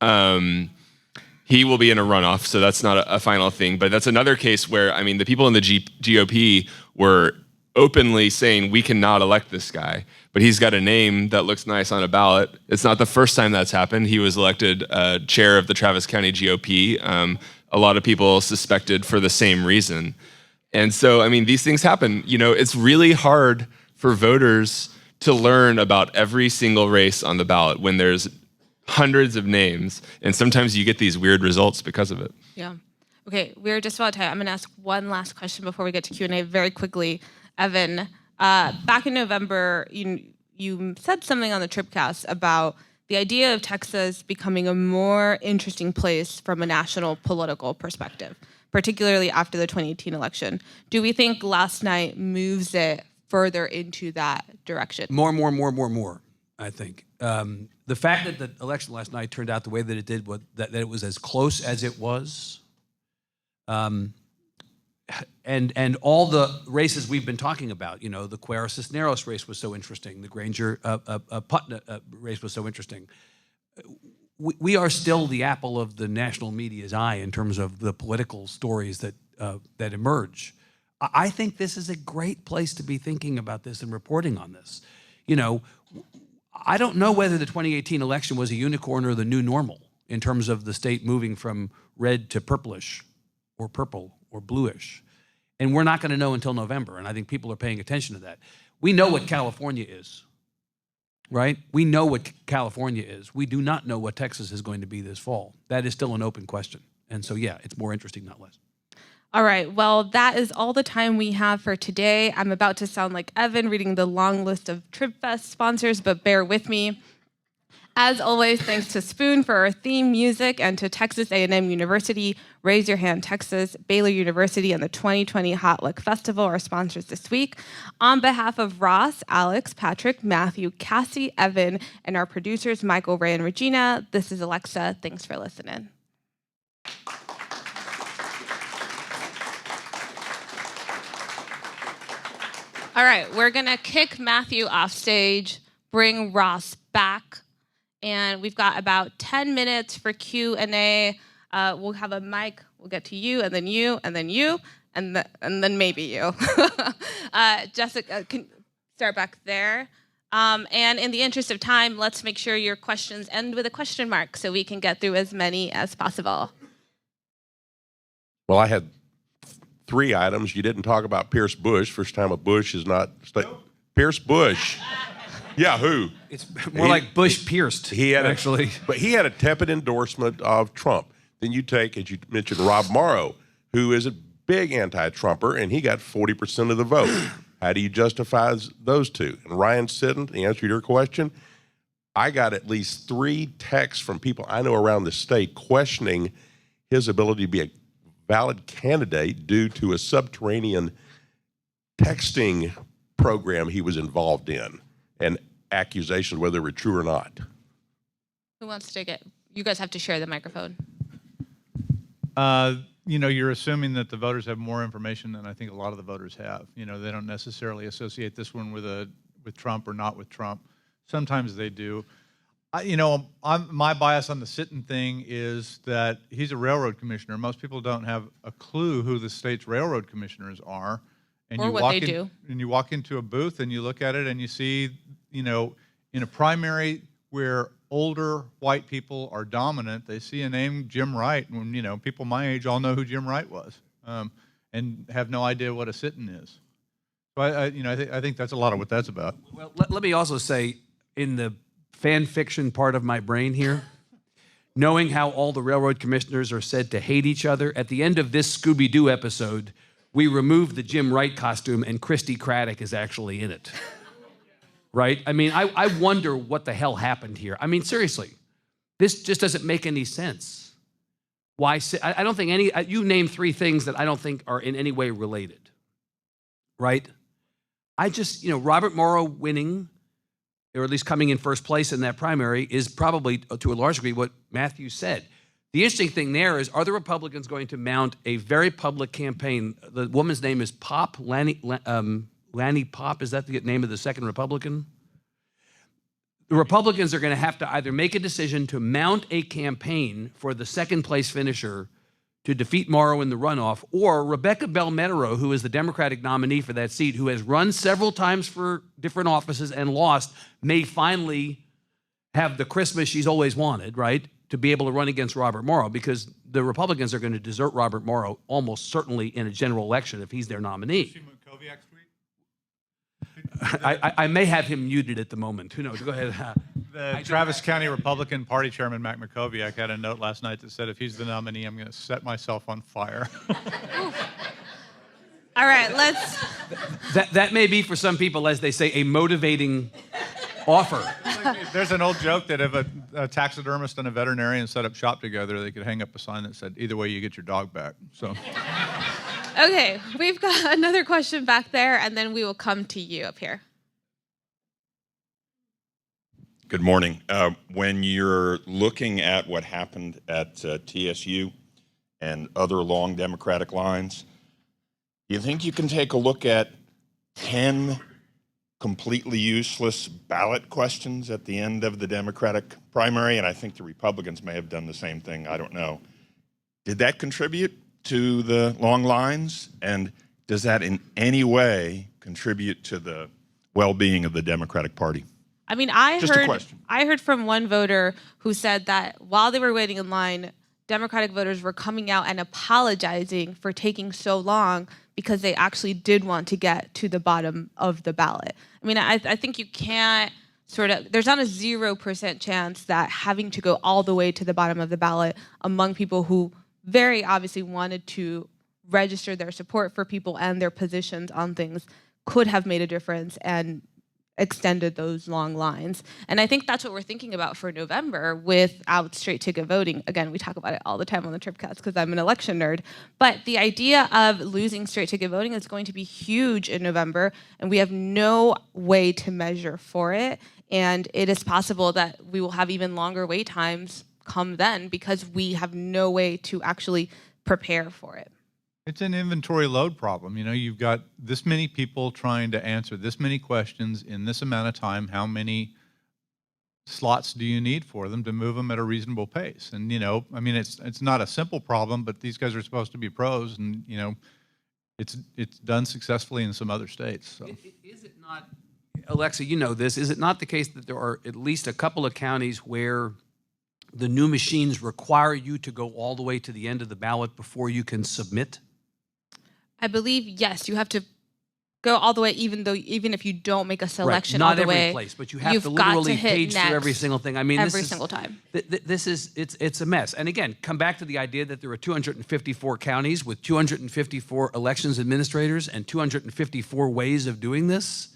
He will be in a runoff, so that's not a final thing. But that's another case where, I mean, the people in the GOP were openly saying, we cannot elect this guy, but he's got a name that looks nice on a ballot. It's not the first time that's happened. He was elected chair of the Travis County GOP. A lot of people suspected for the same reason. And so, I mean, these things happen. It's really hard for voters to learn about every single race on the ballot when there's hundreds of names, and sometimes you get these weird results because of it. Yeah. Okay, we're just about time. I'm going to ask one last question before we get to Q&A very quickly. Evan, back in November, you said something on the TribCast about the idea of Texas becoming a more interesting place from a national political perspective, particularly after the 2018 election. Do we think last night moves it further into that direction? More, I think. The fact that the election last night turned out the way that it did, that it was as close as it was, and all the races we've been talking about, the Cuero-Cisneros race was so interesting, the Granger-Putnam race was so interesting. We are still the apple of the national media's eye in terms of the political stories that emerge. I think this is a great place to be thinking about this and reporting on this. I don't know whether the 2018 election was a unicorn or the new normal in terms of the state moving from red to purplish or purple or bluish. And we're not going to know until November, and I think people are paying attention to that. We know what California is, right? We know what California is. We do not know what Texas is going to be this fall. That is still an open question. And so, yeah, it's more interesting, not less. All right, well, that is all the time we have for today. I'm about to sound like Evan reading the long list of TribFest sponsors, but bear with me. As always, thanks to Spoon for our theme music and to Texas A&M University, Raise Your Hand Texas, Baylor University, and the 2020 Hot Lick Festival are sponsors this week. On behalf of Ross, Alex, Patrick, Matthew, Cassie, Evan, and our producers, Michael, Ray, and Regina, this is Alexa. Thanks for listening. All right, we're gonna kick Matthew off stage, bring Ross back, and we've got about 10 minutes for Q&A. We'll have a mic. We'll get to you, and then you, and then you, and then maybe you. Jessica, can start back there. And in the interest of time, let's make sure your questions end with a question mark so we can get through as many as possible. Well, I had 3 items. You didn't talk about Pierce Bush. First time a Bush is not Pierce Bush. Yeah, who? It's more like Bush pierced. He had actually, but he had a tepid endorsement of Trump. Then you take, as you mentioned, Rob Morrow, who is a big anti-Trumper, and he got 40% of the vote. How do you justify those two? And Ryan Siddon, to answer your question, I got at least 3 texts from people I know around the state questioning his ability to be a valid candidate due to a subterranean texting program he was involved in and accusations whether they were true or not. Who wants to take it? You guys have to share the microphone. You're assuming that the voters have more information than I think a lot of the voters have. They don't necessarily associate this one with Trump or not with Trump. Sometimes they do. My bias on the Sitton thing is that he's a railroad commissioner. Most people don't have a clue who the state's railroad commissioners are. And or what they do. And you walk into a booth and you look at it and you see, in a primary where older white people are dominant, they see a name, Jim Wright, when, people my age all know who Jim Wright was and have no idea what a sit-in is. So I think that's a lot of what that's about. Well, let me also say, in the fan fiction part of my brain here, knowing how all the railroad commissioners are said to hate each other, at the end of this Scooby-Doo episode, we removed the Jim Wright costume and Christy Craddock is actually in it. Right? I mean, I wonder what the hell happened here. I mean, seriously, this just doesn't make any sense. Why? I don't think you named 3 things that I don't think are in any way related. Right? Robert Morrow winning, or at least coming in first place in that primary, is probably, to a large degree, what Matthew said. The interesting thing there is, are the Republicans going to mount a very public campaign? The woman's name is Pop, Lanny Pop, is that the name of the second Republican? The Republicans are going to have to either make a decision to mount a campaign for the second place finisher to defeat Morrow in the runoff, or Rebecca Belmetero, who is the Democratic nominee for that seat, who has run several times for different offices and lost, may finally have the Christmas she's always wanted, right, to be able to run against Robert Morrow, because the Republicans are going to desert Robert Morrow almost certainly in a general election if he's their nominee. I may have him muted at the moment. Who knows? Go ahead. The Travis County Republican Party Chairman, Mac McCoviac, had a note last night that said, if he's the nominee, I'm going to set myself on fire. All right, let's... That may be for some people, as they say, a motivating offer. There's an old joke that if a taxidermist and a veterinarian set up shop together, they could hang up a sign that said, either way, you get your dog back. So... Okay, we've got another question back there, and then we will come to you up here. Good morning. When you're looking at what happened at TSU and other long Democratic lines, do you think you can take a look at 10 completely useless ballot questions at the end of the Democratic primary? And I think the Republicans may have done the same thing. I don't know. Did that contribute to the long lines? And does that in any way contribute to the well-being of the Democratic Party? I mean, I Just a question. heard from one voter who said that while they were waiting in line, Democratic voters were coming out and apologizing for taking so long because they actually did want to get to the bottom of the ballot. I mean, I think you can't there's not a 0% chance that having to go all the way to the bottom of the ballot among people who very obviously wanted to register their support for people and their positions on things could have made a difference and extended those long lines. And I think that's what we're thinking about for November without straight ticket voting. Again, we talk about it all the time on the TribCast because I'm an election nerd. But the idea of losing straight ticket voting is going to be huge in November, and we have no way to measure for it. And it is possible that we will have even longer wait times come then because we have no way to actually prepare for it. It's an inventory load problem. You know, you've got this many people trying to answer this many questions in this amount of time. How many slots do you need for them to move them at a reasonable pace? And, you know, I mean, it's not a simple problem, but these guys are supposed to be pros, and, you know, it's done successfully in some other states. So. Is it not, Alexa, you know this, is it not the case that there are at least a couple of counties where the new machines require you to go all the way to the end of the ballot before you can submit? I believe, yes, you have to go all the way, even if you don't make a selection right. all the way. Not every place, but you have to literally page through every single thing. I mean, every single time. It's a mess. And again, come back to the idea that there are 254 counties with 254 elections administrators and 254 ways of doing this.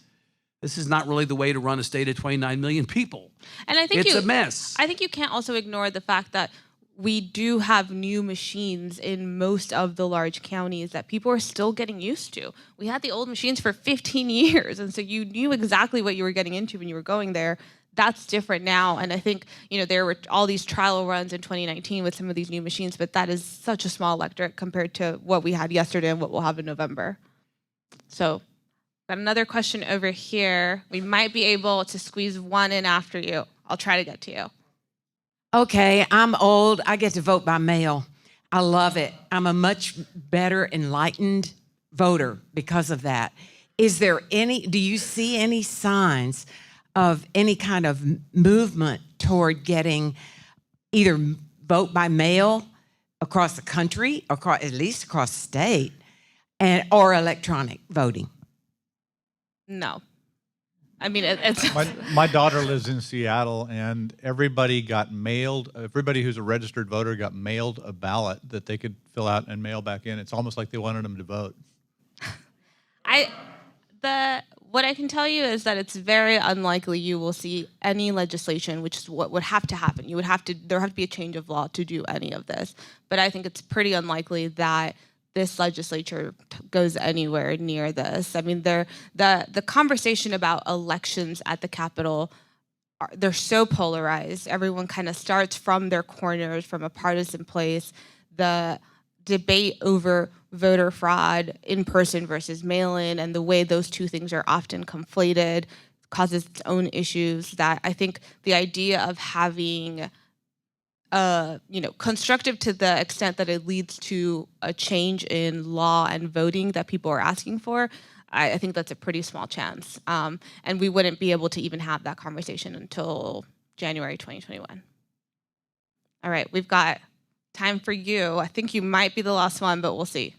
This is not really the way to run a state of 29 million people. And I think it's a mess. I think you can't also ignore the fact that we do have new machines in most of the large counties that people are still getting used to. We had the old machines for 15 years, and so you knew exactly what you were getting into when you were going there. That's different now, and I think, you know, there were all these trial runs in 2019 with some of these new machines, but that is such a small electorate compared to what we had yesterday and what we'll have in November. So, got another question over here. We might be able to squeeze one in after you. I'll try to get to you. Okay, I'm old. I get to vote by mail. I love it. I'm a much better enlightened voter because of that. Do you see any signs of any kind of movement toward getting either vote by mail across the country, at least across the state, or electronic voting? No. I mean, it's... My daughter lives in Seattle, and everybody who's a registered voter got mailed a ballot that they could fill out and mail back in. It's almost like they wanted them to vote. What I can tell you is that it's very unlikely you will see any legislation, which is what would have to happen. There would have to be a change of law to do any of this. But I think it's pretty unlikely that this legislature goes anywhere near this. I mean, the conversation about elections at the Capitol, they're so polarized. Everyone kind of starts from their corners, from a partisan place. The debate over voter fraud, in-person versus mail-in, and the way those two things are often conflated causes its own issues that I think the idea of having constructive to the extent that it leads to a change in law and voting that people are asking for, I think that's a pretty small chance. And we wouldn't be able to even have that conversation until January 2021. All right, we've got time for you. I think you might be the last one, but we'll see.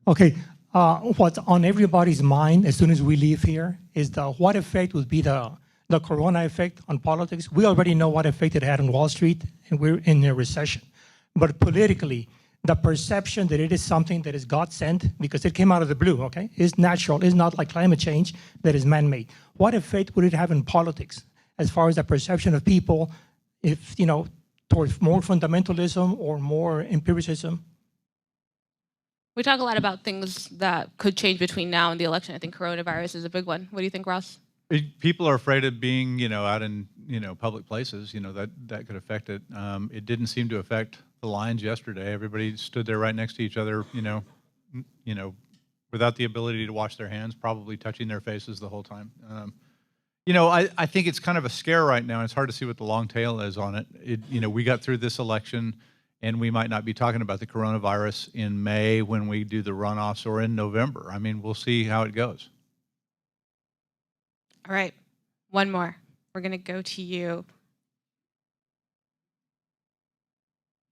Okay, what's on everybody's mind as soon as we leave here is what effect would be the corona effect on politics. We already know what effect it had on Wall Street, and we're in a recession. But politically, the perception that it is something that is God sent because it came out of the blue, okay, is natural, is not like climate change that is man-made. What effect would it have in politics as far as the perception of people, if, towards more fundamentalism or more empiricism? We talk a lot about things that could change between now and the election. I think coronavirus is a big one. What do you think, Ross? People are afraid of being, out in, public places, that could affect it. It didn't seem to affect the lines yesterday. Everybody stood there right next to each other, without the ability to wash their hands, probably touching their faces the whole time. I think it's kind of a scare right now. It's hard to see what the long tail is on it. We got through this election, and we might not be talking about the coronavirus in May when we do the runoffs or in November. I mean, we'll see how it goes. All right, one more. We're going to go to you.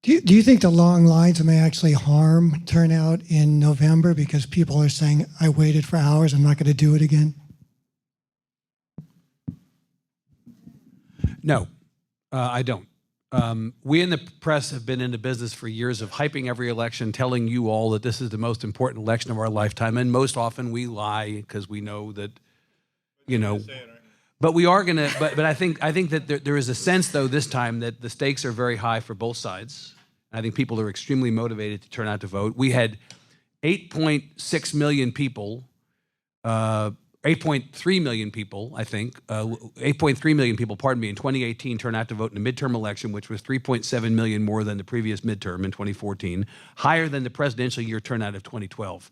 Do you think the long lines may actually harm turnout in November because people are saying, I waited for hours, I'm not going to do it again? No, I don't. We in the press have been in the business for years of hyping every election, telling you all that this is the most important election of our lifetime, and most often we lie because we know that, you know. But we are going to. But I think that there is a sense, though, this time that the stakes are very high for both sides. I think people are extremely motivated to turn out to vote. We had 8.6 million people. 8.3 million people, I think, 8.3 million people, pardon me, in 2018 turned out to vote in the midterm election, which was 3.7 million more than the previous midterm in 2014, higher than the presidential year turnout of 2012.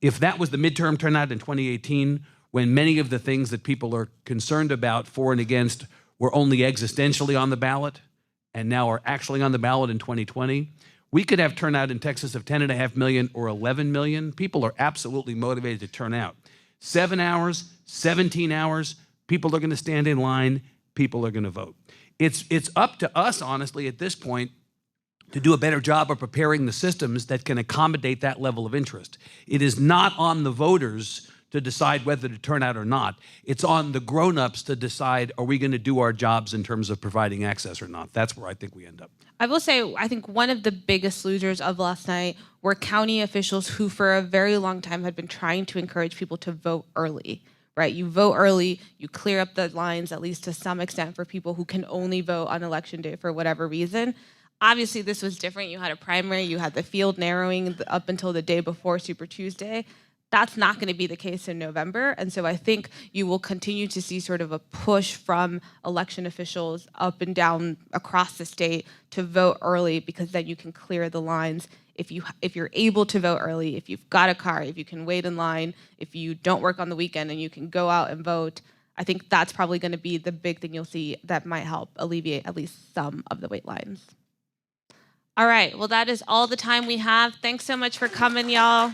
If that was the midterm turnout in 2018, when many of the things that people are concerned about for and against were only existentially on the ballot and now are actually on the ballot in 2020, we could have turnout in Texas of 10.5 million or 11 million. People are absolutely motivated to turn out. 7 hours, 17 hours, people are going to stand in line, people are going to vote. It's up to us, honestly, at this point, to do a better job of preparing the systems that can accommodate that level of interest. It is not on the voters to decide whether to turn out or not. It's on the grown-ups to decide, are we going to do our jobs in terms of providing access or not? That's where I think we end up. I will say, I think one of the biggest losers of last night were county officials who for a very long time had been trying to encourage people to vote early, right? You vote early, you clear up the lines, at least to some extent, for people who can only vote on election day for whatever reason. Obviously, this was different. You had a primary, you had the field narrowing up until the day before Super Tuesday. That's not going to be the case in November. And so I think you will continue to see sort of a push from election officials up and down across the state to vote early, because then you can clear the lines. If you're able to vote early, if you've got a car, if you can wait in line, if you don't work on the weekend and you can go out and vote, I think that's probably going to be the big thing you'll see that might help alleviate at least some of the wait lines. All right, well, that is all the time we have. Thanks so much for coming, y'all.